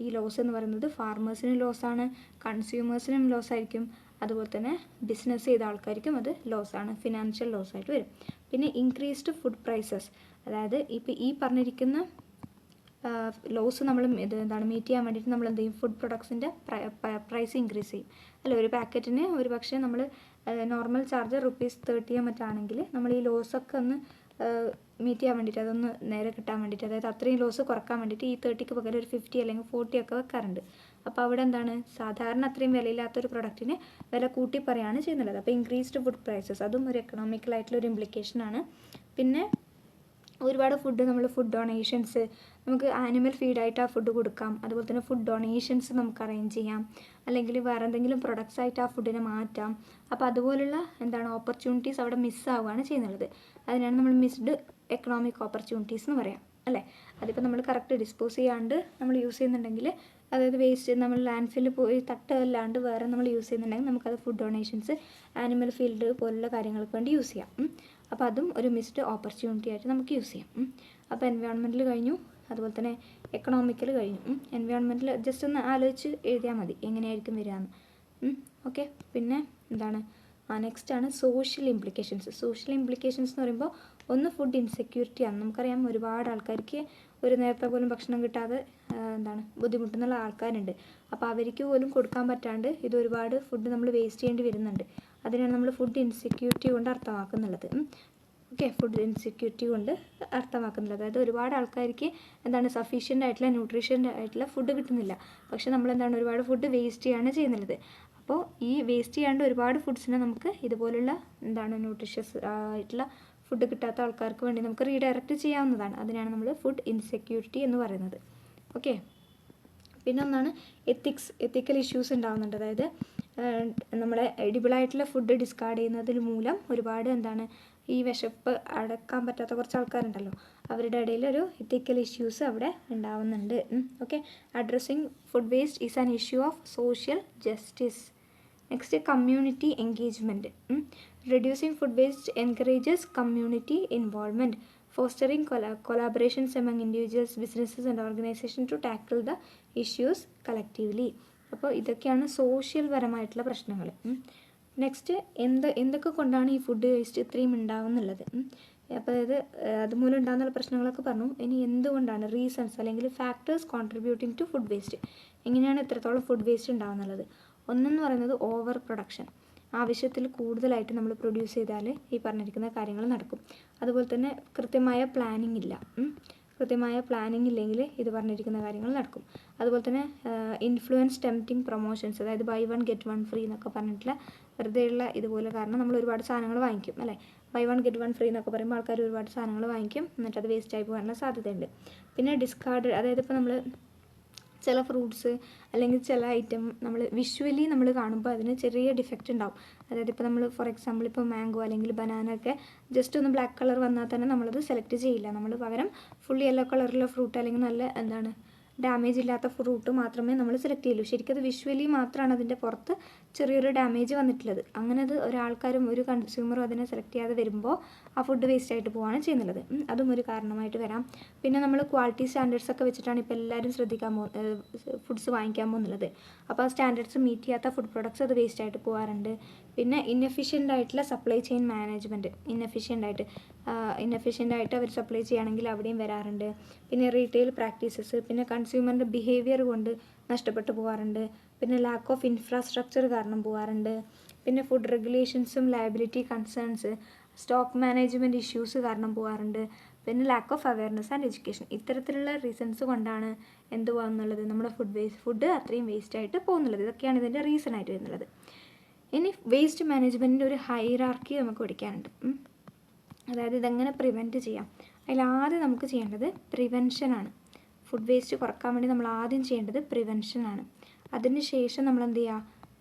ഈ ലോസ് എന്ന് പറയുന്നത് ഫാർമേഴ്സിനും ലോസാണ്, കൺസ്യൂമേഴ്സിനും ലോസായിരിക്കും, അതുപോലെ തന്നെ ബിസിനസ് ചെയ്ത ആൾക്കാർക്കും അത് ലോസാണ്, ഫിനാൻഷ്യൽ ലോസായിട്ട് വരും. പിന്നെ ഇൻക്രീസ്ഡ് ഫുഡ് പ്രൈസസ്, അതായത് ഇപ്പോൾ ഈ പറഞ്ഞിരിക്കുന്ന ലോസ് നമ്മൾ മീറ്റ് ചെയ്യാൻ വേണ്ടിയിട്ട് നമ്മൾ എന്ത് ചെയ്യും, ഫുഡ് പ്രൊഡക്ട്സിൻ്റെ പ്രൈസ് ഇൻക്രീസ് ചെയ്യും അല്ല. ഒരു പാക്കറ്റിന് ഒരു പക്ഷേ നമ്മൾ നോർമൽ ചാർജ് ₹30 മറ്റാണെങ്കിൽ നമ്മൾ ഈ ലോസൊക്കെ ഒന്ന് മീറ്റ് ചെയ്യാൻ വേണ്ടിയിട്ട്, അതൊന്ന് നേരെ കിട്ടാൻ വേണ്ടിയിട്ട്, അതായത് അത്രയും ലോസ് കുറക്കാൻ വേണ്ടിയിട്ട് ഈ 30ക്ക് പകരം ഒരു 50 അല്ലെങ്കിൽ 40 ഒക്കെ വെക്കാറുണ്ട്. അപ്പോൾ അവിടെ സാധാരണ അത്രയും വിലയില്ലാത്തൊരു പ്രൊഡക്റ്റിന് വില കൂട്ടി പറയുകയാണ് ചെയ്യുന്നത്. അപ്പോൾ ഇൻക്രീസ്ഡ് ഫുഡ് പ്രൈസസ്, അതും ഒരു എക്കണോമിക്കലായിട്ടുള്ളൊരു ഇംപ്ലിക്കേഷനാണ്. പിന്നെ ഒരുപാട് ഫുഡ് ഡൊണേഷൻസ്, നമുക്ക് ആനിമൽ ഫീഡായിട്ട് ആ ഫുഡ് കൊടുക്കാം, അതുപോലെ തന്നെ ഫുഡ് ഡൊണേഷൻസ് നമുക്ക് അറേഞ്ച് ചെയ്യാം, അല്ലെങ്കിൽ വേറെ എന്തെങ്കിലും പ്രൊഡക്ട്സ് ആയിട്ട് ആ ഫുഡിനെ മാറ്റാം. അപ്പോൾ അതുപോലുള്ള ഓപ്പർച്യൂണിറ്റീസ് അവിടെ മിസ്സാവുകയാണ് ചെയ്യുന്നത്. അതിനാണ് നമ്മൾ മിസ്ഡ് എക്കണോമിക് ഓപ്പർച്യൂണിറ്റീസ് എന്ന് പറയാം അല്ലേ. അതിപ്പോൾ നമ്മൾ കറക്റ്റ് ഡിസ്പോസ് ചെയ്യാണ്ട് നമ്മൾ യൂസ് ചെയ്യുന്നുണ്ടെങ്കിൽ, അതായത് വേസ്റ്റ് നമ്മൾ ലാൻഡ് ഫില്ലിൽ പോയി തട്ടല്ലാണ്ട് വേറെ നമ്മൾ യൂസ് ചെയ്യുന്നുണ്ടെങ്കിൽ നമുക്കത് ഫുഡ് ഡൊണേഷൻസ്, ആനിമൽ ഫീൽഡ് പോലുള്ള കാര്യങ്ങൾക്ക് വേണ്ടി യൂസ് ചെയ്യാം. അപ്പോൾ അതും ഒരു മിസ്ഡ് ഓപ്പർച്യൂണിറ്റി ആയിട്ട് നമുക്ക് യൂസ് ചെയ്യാം. അപ്പോൾ എൻവയോൺമെൻറ്റൽ കഴിഞ്ഞു, അതുപോലെ തന്നെ എക്കണോമിക്കൽ കഴിഞ്ഞു. എൻവയോൺമെൻറ്റൽ ജസ്റ്റ് ഒന്ന് ആലോചിച്ച് എഴുതിയാൽ മതി എങ്ങനെയായിരിക്കും വരികയെന്ന്. ഓക്കെ. പിന്നെ നെക്സ്റ്റ് ആണ് സോഷ്യൽ ഇംപ്ലിക്കേഷൻസ്. സോഷ്യൽ ഇംപ്ലിക്കേഷൻസ് എന്ന് പറയുമ്പോൾ ഒന്ന് ഫുഡ് ഇൻസെക്യൂരിറ്റിയാണ്. നമുക്കറിയാം ഒരുപാട് ആൾക്കാർക്ക് ഒരു നേരത്തെ പോലും ഭക്ഷണം കിട്ടാതെ ബുദ്ധിമുട്ടുന്നുള്ള ആൾക്കാരുണ്ട്. അപ്പോൾ അവർക്ക് പോലും കൊടുക്കാൻ പറ്റാണ്ട് ഇത് ഒരുപാട് ഫുഡ് നമ്മൾ വേസ്റ്റ് ചെയ്യേണ്ടി വരുന്നുണ്ട്. അതിനാണ് നമ്മൾ ഫുഡ് ഇൻസെക്യൂരിറ്റി കൊണ്ട് അർത്ഥമാക്കുന്നുള്ളത്. ഓക്കെ, ഫുഡ് ഇൻസെക്യൂരിറ്റി കൊണ്ട് അർത്ഥമാക്കുന്നുള്ളത്, അതായത് ഒരുപാട് ആൾക്കാർക്ക് സഫീഷ്യൻ്റ് ആയിട്ടുള്ള ന്യൂട്രീഷ്യൻ്റ് ആയിട്ടുള്ള ഫുഡ് കിട്ടുന്നില്ല. പക്ഷേ നമ്മൾ ഒരുപാട് ഫുഡ് വേസ്റ്റ് ചെയ്യാണ് ചെയ്യുന്നത്. അപ്പോൾ ഈ വേസ്റ്റ് ചെയ്യാണ്ട് ഒരുപാട് ഫുഡ്സിനെ നമുക്ക് ഇതുപോലുള്ള ന്യൂട്രീഷ്യസ് ആയിട്ടുള്ള ഫുഡ് കിട്ടാത്ത ആൾക്കാർക്ക് വേണ്ടി നമുക്ക് റീഡയറക്റ്റ് ചെയ്യാവുന്നതാണ്. അതിനാണ് നമ്മൾ ഫുഡ് ഇൻസെക്യൂരിറ്റി എന്ന് പറയുന്നത്. ഓക്കെ. പിന്നെ ഒന്നാണ് എത്തിക്കൽ ഇഷ്യൂസ് ഉണ്ടാകുന്നുണ്ട്. അതായത് നമ്മളെ എഡിബിളായിട്ടുള്ള ഫുഡ് ഡിസ്കാർഡ് ചെയ്യുന്നതിൽ മൂലം ഒരുപാട് ഈ വിശപ്പ് അടക്കാൻ പറ്റാത്ത കുറച്ച് ആൾക്കാരുണ്ടല്ലോ, അവരുടെ ഇടയിൽ ഒരു എത്തിക്കൽ ഇഷ്യൂസ് അവിടെ ഉണ്ടാവുന്നുണ്ട്. Okay. Addressing food waste is an issue of social justice. Next community engagement. Reducing food waste encourages community involvement, fostering collaborations among individuals, businesses and organizations to tackle the issues collectively. അപ്പോൾ ഇതൊക്കെയാണ് social പരമായിട്ടുള്ള പ്രശ്നങ്ങൾ. Next എന്തൊക്കെ കൊണ്ടാണ് ഈ food waste ഇത്രയും ഉണ്ടാവുന്നുള്ളത്. അപ്പോൾ അതായത് അതുമൂലം ഉണ്ടാകുന്ന പ്രശ്നങ്ങളൊക്കെ പറഞ്ഞു. ഇനി എന്തുകൊണ്ടാണ് റീസൺസ് അല്ലെങ്കിൽ factors contributing to food waste, എങ്ങനെയാണ് ഇത്രത്തോളം ഫുഡ് വേസ്റ്റ് ഉണ്ടാകുന്നുള്ളത്. ഒന്നെന്ന് പറയുന്നത് ഓവർ പ്രൊഡക്ഷൻ, ആവശ്യത്തിൽ കൂടുതലായിട്ട് നമ്മൾ പ്രൊഡ്യൂസ് ചെയ്താൽ ഈ പറഞ്ഞിരിക്കുന്ന കാര്യങ്ങൾ നടക്കും. അതുപോലെ തന്നെ കൃത്യമായ പ്ലാനിങ് ഇല്ല. കൃത്യമായ പ്ലാനിങ് ഇല്ലെങ്കിൽ ഇത് പറഞ്ഞിരിക്കുന്ന കാര്യങ്ങൾ നടക്കും. അതുപോലെ തന്നെ ഇൻഫ്ലുവൻസ് ടെംപ്റ്റിംഗ് പ്രൊമോഷൻസ്, അതായത് buy one get one free എന്നൊക്കെ പറഞ്ഞിട്ടുള്ള വെറുതെയുള്ള ഇതുപോലെ കാരണം നമ്മൾ ഒരുപാട് സാധനങ്ങൾ വാങ്ങിക്കും അല്ലേ. Buy one get one free എന്നൊക്കെ പറയുമ്പോൾ ആൾക്കാർ ഒരുപാട് സാധനങ്ങൾ വാങ്ങിക്കും, എന്നിട്ട് അത് വേസ്റ്റായി പോകാനുള്ള സാധ്യതയുണ്ട്. പിന്നെ ഡിസ്കാർഡ്, അതായത് ഇപ്പോൾ നമ്മൾ ചില ഫ്രൂട്ട്സ് അല്ലെങ്കിൽ ചില ഐറ്റം നമ്മൾ വിഷ്വലി നമ്മൾ കാണുമ്പോൾ അതിന് ചെറിയ ഡിഫക്റ്റ് ഉണ്ടാവും. അതായത് ഇപ്പോൾ നമ്മൾ ഫോർ എക്സാമ്പിൾ ഇപ്പോൾ മാംഗോ അല്ലെങ്കിൽ ബനാന ഒക്കെ ജസ്റ്റ് ഒന്ന് ബ്ലാക്ക് കളർ വന്നാൽ തന്നെ നമ്മളത് സെലക്ട് ചെയ്യില്ല. നമ്മൾ പകരം ഫുൾ യെല്ലോ കളറിലുള്ള ഫ്രൂട്ട് അല്ലെങ്കിൽ നല്ല ഡാമേജ് ഇല്ലാത്ത ഫ്രൂട്ട് മാത്രമേ നമ്മൾ സെലക്ട് ചെയ്യുള്ളൂ. ശരിക്കും അത് വിഷ്വലി മാത്രമാണ് അതിൻ്റെ പുറത്ത് ചെറിയൊരു ഡാമേജ് വന്നിട്ടുള്ളത്. അങ്ങനെ അത് ഒരാൾക്കാരും ഒരു കൺസ്യൂമറും അതിനെ സെലക്ട് ചെയ്യാതെ വരുമ്പോൾ ആ ഫുഡ് വേസ്റ്റ് ആയിട്ട് പോവുകയാണ് ചെയ്യുന്നത്. അതും ഒരു കാരണമായിട്ട് വരാം. പിന്നെ നമ്മൾ ക്വാളിറ്റി സ്റ്റാൻഡേർഡ്സ് ഒക്കെ വെച്ചിട്ടാണ് ഇപ്പോൾ എല്ലാവരും ഫുഡ്സ് വാങ്ങിക്കാൻ പോകുന്നുള്ളത്. അപ്പോൾ ആ സ്റ്റാൻഡേർഡ്സ് മീറ്റ് ചെയ്യാത്ത ഫുഡ് പ്രൊഡക്ട്സ് അത് വേസ്റ്റ് ആയിട്ട് പോകാറുണ്ട്. പിന്നെ ഇന്നെഫിഷ്യൻ്റ് ആയിട്ടുള്ള സപ്ലൈ ചെയിൻ മാനേജ്മെൻറ്റ്, ഇന്നെഫിഷ്യൻ്റ് ആയിട്ട് അവർ സപ്ലൈ ചെയ്യുകയാണെങ്കിൽ അവിടെയും വരാറുണ്ട്. പിന്നെ റീറ്റെയിൽ പ്രാക്ടീസസ്, പിന്നെ കൺസ്യൂമറിൻ്റെ ബിഹേവിയർ കൊണ്ട് നഷ്ടപ്പെട്ടു പോകാറുണ്ട്. പിന്നെ ലാക്ക് ഓഫ് ഇൻഫ്രാസ്ട്രക്ചർ കാരണം പോകാറുണ്ട്. പിന്നെ ഫുഡ് റെഗുലേഷൻസും liability concerns, stock management issues കാരണം പോകാറുണ്ട്. പിന്നെ lack of awareness and education. ഇത്തരത്തിലുള്ള റീസൺസ് കൊണ്ടാണ് എന്ത് പോകുന്നുള്ളത്, നമ്മുടെ ഫുഡ് അത്രയും വേസ്റ്റായിട്ട് പോകുന്നുള്ളത്. ഇതൊക്കെയാണ് ഇതിൻ്റെ റീസൺ ആയിട്ട് വരുന്നുള്ളത്. ഇനി വേസ്റ്റ് മാനേജ്മെൻറ്റിൻ്റെ ഒരു ഹൈറാർക്കി നമുക്ക് പഠിക്കാനുണ്ട്. അതായത് ഇതെങ്ങനെ പ്രിവെൻറ്റ് ചെയ്യാം. അതിലാദ്യം നമുക്ക് ചെയ്യേണ്ടത് പ്രിവെൻഷനാണ്. ഫുഡ് വേസ്റ്റ് കുറക്കാൻ വേണ്ടി നമ്മൾ ആദ്യം ചെയ്യേണ്ടത് പ്രിവെൻഷനാണ്. അതിന് ശേഷം നമ്മൾ എന്ത് ചെയ്യുക,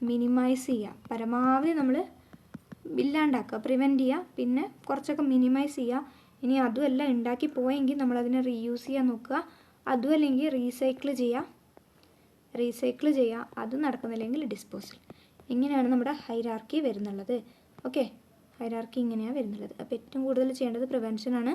മിനിമൈസ് ചെയ്യുക, പരമാവധി നമ്മൾ ഇല്ലാണ്ടാക്കുക, പ്രിവെൻറ്റ് ചെയ്യുക, പിന്നെ കുറച്ചൊക്കെ മിനിമൈസ് ചെയ്യുക. ഇനി അതുമല്ല ഉണ്ടാക്കി പോയെങ്കിൽ നമ്മളതിനെ റീയൂസ് ചെയ്യാൻ നോക്കുക, അതും അല്ലെങ്കിൽ റീസൈക്കിൾ ചെയ്യുക, അതും നടക്കുന്നില്ലെങ്കിൽ ഡിസ്പോസൽ. ഇങ്ങനെയാണ് നമ്മുടെ ഹൈറാർക്കി വരുന്നുള്ളത്. ഓക്കെ, ഹൈറാർക്കി ഇങ്ങനെയാണ് വരുന്നുള്ളത്. അപ്പോൾ ഏറ്റവും കൂടുതൽ ചെയ്യേണ്ടത് പ്രിവെൻഷനാണ്.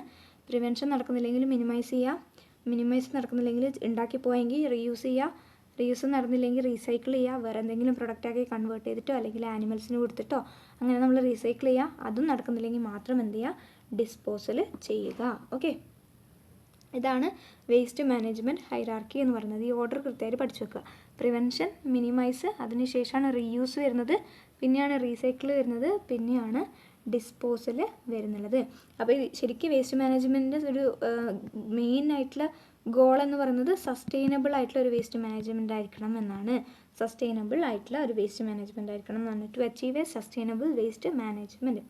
പ്രിവെൻഷൻ നടക്കുന്നില്ലെങ്കിൽ മിനിമൈസ് ചെയ്യുക, മിനിമൈസ് നടക്കുന്നില്ലെങ്കിൽ ഉണ്ടാക്കി പോയെങ്കിൽ റീയൂസ് ചെയ്യുക, റീയൂസ് നടന്നില്ലെങ്കിൽ റീസൈക്കിൾ ചെയ്യുക, വേറെ എന്തെങ്കിലും പ്രൊഡക്റ്റാക്കി കൺവേർട്ട് ചെയ്തിട്ടോ അല്ലെങ്കിൽ ആനിമൽസിന് കൊടുത്തിട്ടോ അങ്ങനെ നമ്മൾ റീസൈക്കിൾ ചെയ്യുക. അതും നടക്കുന്നില്ലെങ്കിൽ മാത്രം എന്ത് ചെയ്യുക, ഡിസ്പോസൽ ചെയ്യുക. ഓക്കെ, ഇതാണ് വേസ്റ്റ് മാനേജ്മെൻറ്റ് ഹൈറാർക്കി എന്ന് പറയുന്നത്. ഈ ഓർഡർ കൃത്യമായിട്ട് പഠിച്ചു വെക്കുക. പ്രിവെൻഷൻ, മിനിമൈസ്, അതിനുശേഷമാണ് റീയൂസ് വരുന്നത്, പിന്നെയാണ് റീസൈക്കിൾ വരുന്നത്, പിന്നെയാണ് ഡിസ്പോസൽ വരുന്നുള്ളത്. അപ്പോൾ ശരിക്കും വേസ്റ്റ് മാനേജ്മെൻറ്റിൻ്റെ ഒരു മെയിൻ ആയിട്ടുള്ള ഗോൾ എന്ന് പറയുന്നത് സസ്റ്റൈനബിൾ ആയിട്ടുള്ള ഒരു വേസ്റ്റ് മാനേജ്മെൻറ്റ് ആയിരിക്കണം എന്നാണ്. സസ്റ്റൈനബിൾ ആയിട്ടുള്ള ഒരു വേസ്റ്റ് മാനേജ്മെൻറ്റ് ആയിരിക്കണം എന്നാണ്. To achieve a sustainable waste management.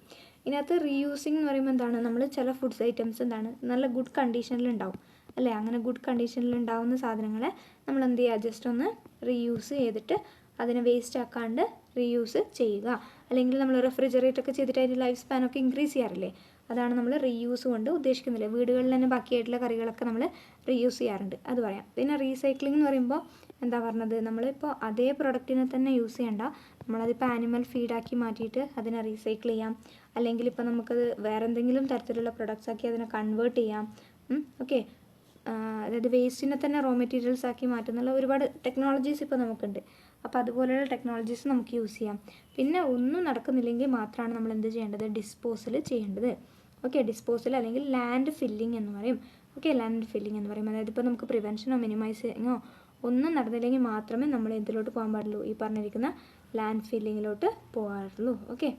ഇതിനകത്ത് റീയൂസിങ് എന്ന് പറയുമ്പോൾ എന്താണ്, നമ്മൾ ചില ഫുഡ്സ് ഐറ്റംസ് എന്താണ് നല്ല ഗുഡ് കണ്ടീഷനിലുണ്ടാവും അല്ലേ. അങ്ങനെ ഗുഡ് കണ്ടീഷനിലുണ്ടാവുന്ന സാധനങ്ങളെ നമ്മൾ എന്ത് ചെയ്യുക, ജസ്റ്റ് ഒന്ന് റീയൂസ് ചെയ്തിട്ട് അതിനെ വേസ്റ്റ് ആക്കാണ്ട് റീയൂസ് ചെയ്യുക. അല്ലെങ്കിൽ നമ്മൾ റെഫ്രിജറേറ്റ് ഒക്കെ ചെയ്തിട്ട് അതിൻ്റെ ലൈഫ് സ്പാനൊക്കെ ഇൻക്രീസ് ചെയ്യാറില്ലേ, അതാണ് നമ്മൾ റീയൂസ് കൊണ്ട് ഉദ്ദേശിക്കുന്നില്ലേ. വീടുകളിൽ തന്നെ ബാക്കിയായിട്ടുള്ള കറികളൊക്കെ നമ്മൾ റീയൂസ് ചെയ്യാറുണ്ട്, അത് പറയാം. പിന്നെ റീസൈക്ലിംഗ് എന്ന് പറയുമ്പോൾ എന്താ പറഞ്ഞത്, നമ്മളിപ്പോൾ അതേ പ്രൊഡക്റ്റിനെ തന്നെ യൂസ് ചെയ്യണ്ട, നമ്മളതിപ്പോൾ ആനിമൽ ഫീഡാക്കി മാറ്റിയിട്ട് അതിനെ റീസൈക്കിൾ ചെയ്യാം, അല്ലെങ്കിൽ ഇപ്പോൾ നമുക്കത് വേറെ എന്തെങ്കിലും തരത്തിലുള്ള പ്രൊഡക്ട്സ് ആക്കി അതിനെ കൺവേർട്ട് ചെയ്യാം. ഓക്കെ, അതായത് വേസ്റ്റിനെ തന്നെ റോ മെറ്റീരിയൽസ് ആക്കി മാറ്റുന്നുള്ള ഒരുപാട് ടെക്നോളജീസ് ഇപ്പോൾ നമുക്കുണ്ട്. അപ്പോൾ അതുപോലെയുള്ള ടെക്നോളജീസ് നമുക്ക് യൂസ് ചെയ്യാം. പിന്നെ ഒന്നും നടക്കുന്നില്ലെങ്കിൽ മാത്രമാണ് നമ്മൾ എന്ത് ചെയ്യേണ്ടത്, ഡിസ്പോസൽ ചെയ്യേണ്ടത്. ഓക്കെ, ഡിസ്പോസൽ അല്ലെങ്കിൽ ലാൻഡ് ഫില്ലിംഗ് എന്ന് പറയും. ഓക്കെ, ലാൻഡ് ഫില്ലിംഗ് എന്ന് പറയും. അതായത് ഇപ്പോൾ നമുക്ക് പ്രിവെൻഷനോ മിനിമൈസിങ്ങോ ഒന്നും നടന്നില്ലെങ്കിൽ മാത്രമേ നമ്മൾ എന്തിലോട്ട് പോകാൻ പാടുള്ളൂ, ഈ പറഞ്ഞിരിക്കുന്ന ലാൻഡ് ഫില്ലിങ്ങിലോട്ട് പോകാറുള്ളൂ. ഓക്കെ,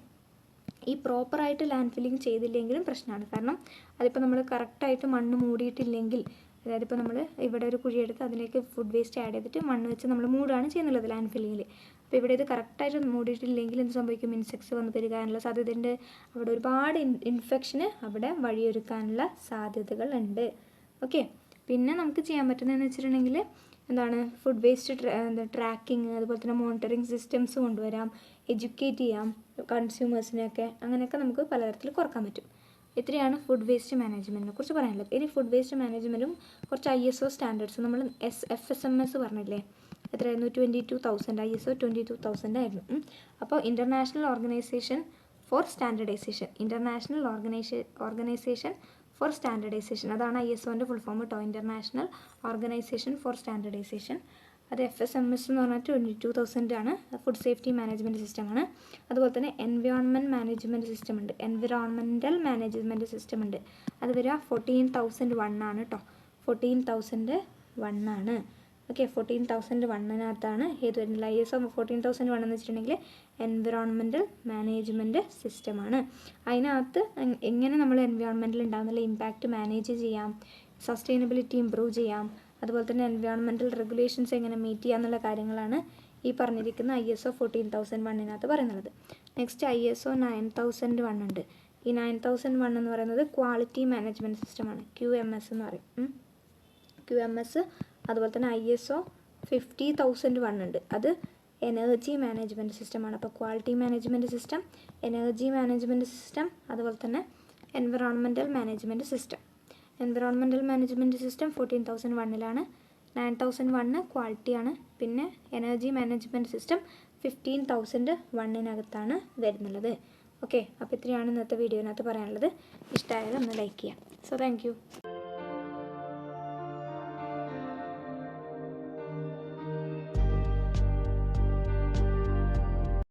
ഈ പ്രോപ്പറായിട്ട് ലാൻഡ് ഫില്ലിങ് ചെയ്തില്ലെങ്കിലും പ്രശ്നമാണ്. കാരണം അതിപ്പോൾ നമ്മൾ കറക്റ്റായിട്ട് മണ്ണ് മൂടിയിട്ടില്ലെങ്കിൽ, അതായത് ഇപ്പോൾ നമ്മൾ ഇവിടെ ഒരു കുഴിയെടുത്ത് അതിലേക്ക് ഫുഡ് വേസ്റ്റ് ആഡ് ചെയ്തിട്ട് മണ്ണ് വെച്ച് നമ്മൾ മൂടുകയാണ് ചെയ്യുന്നുള്ളത് ലാൻഡ് ഫില്ലിങ്ങിൽ. അപ്പോൾ ഇവിടെ ഇത് കറക്റ്റായിട്ട് മൂടിയിട്ടില്ലെങ്കിൽ എന്ത് സംഭവിക്കും, ഇൻസെക്ട്സ് വന്ന് പെരുകാനുള്ള സാധ്യതയുണ്ട്, അവിടെ ഒരുപാട് ഇൻഫെക്ഷന് അവിടെ വഴിയൊരുക്കാനുള്ള സാധ്യതകളുണ്ട്. ഓക്കെ, പിന്നെ നമുക്ക് ചെയ്യാൻ പറ്റുന്നതെന്ന് വെച്ചിട്ടുണ്ടെങ്കിൽ എന്താണ്, ഫുഡ് വേസ്റ്റ് ട്രാക്കിങ്, അതുപോലെ തന്നെ മോണിറ്ററിങ് സിസ്റ്റംസ് കൊണ്ടുവരാം, എഡ്യൂക്കേറ്റ് ചെയ്യാം കൺസ്യൂമേഴ്സിനെയൊക്കെ, അങ്ങനെയൊക്കെ നമുക്ക് പലതരത്തിൽ കുറക്കാൻ പറ്റും. ഇത്രയാണ് ഫുഡ് വേസ്റ്റ് മാനേജ്മെൻറ്റിനെ കുറിച്ച് പറയാനുള്ളത്. ഇനി ഫുഡ് വേസ്റ്റ് മാനേജ്മെൻറ്റും കുറച്ച് ISO സ്റ്റാൻഡേർഡ്സ്, നമ്മൾ FSMS പറഞ്ഞില്ലേ, എത്രയായിരുന്നു? 22,000. ISO 22,000 ആയിരുന്നു. അപ്പോൾ international organisation for standardisation, international organisation for standardisation, അതാണ് ISOൻ്റെ ഫുൾ ഫോം കേട്ടോ, ഇൻ്റർനാഷണൽ ഓർഗനൈസേഷൻ ഫോർ സ്റ്റാൻഡേർഡൈസേഷൻ. അത് FSMS എന്ന് പറഞ്ഞാൽ 22,000 ആണ്. ഫുഡ് സേഫ്റ്റി മാനേജ്മെൻറ്റ് സിസ്റ്റമാണ്. അതുപോലെ തന്നെ എൻവയോൺമെൻറ്റ് മാനേജ്മെൻറ്റ് സിസ്റ്റം ഉണ്ട്, എൻവിറോൺമെൻറ്റൽ മാനേജ്മെൻറ്റ് സിസ്റ്റം ഉണ്ട്. അത് വരിക 14,001 ആണ് കേട്ടോ, 14,001 ആണ്. ഓക്കെ, 14,001-നകത്താണ് ഏത് വരുന്നില്ല? ISO 14,001 എന്ന് വെച്ചിട്ടുണ്ടെങ്കിൽ എൻവിറോൺമെൻറ്റൽ മാനേജ്മെൻറ്റ് സിസ്റ്റമാണ്. അതിനകത്ത് എങ്ങനെ നമ്മൾ എൻവയോൺമെൻറ്റിൽ ഉണ്ടാകുന്ന ഇമ്പാക്റ്റ് മാനേജ് ചെയ്യാം, സസ്റ്റൈനബിലിറ്റി ഇമ്പ്രൂവ് ചെയ്യാം, അതുപോലെ തന്നെ എൻവയോൺമെൻറ്റൽ റെഗുലേഷൻസ് എങ്ങനെ മീറ്റ് ചെയ്യുക എന്നുള്ള കാര്യങ്ങളാണ് ഈ പറഞ്ഞിരിക്കുന്ന ISO 14,001-നകത്ത് പറയുന്നത്. നെക്സ്റ്റ് ISO 9001 ഉണ്ട്. ഈ 9001 എന്ന് പറയുന്നത് ക്വാളിറ്റി മാനേജ്മെൻറ്റ് സിസ്റ്റമാണ്, QMS എന്ന് പറയും. QMS. അതുപോലെ തന്നെ ISO 50,001 ഉണ്ട്, അത് എനർജി മാനേജ്മെൻറ്റ് സിസ്റ്റമാണ്. അപ്പോൾ quality management system, energy management system, അതുപോലെ തന്നെ environmental management system. Environmental management system 14,001-ലാണ്, 9001 ക്വാളിറ്റിയാണ്. പിന്നെ എനർജി മാനേജ്മെൻറ്റ് സിസ്റ്റം 15,001-നകത്താണ് വരുന്നുള്ളത്. ഓക്കെ, അപ്പോൾ ഇത്രയാണ് ഇന്നത്തെ വീഡിയോനകത്ത് പറയാനുള്ളത്. ഇഷ്ടമായാലും ഒന്ന് ലൈക്ക് ചെയ്യാം. So thank U.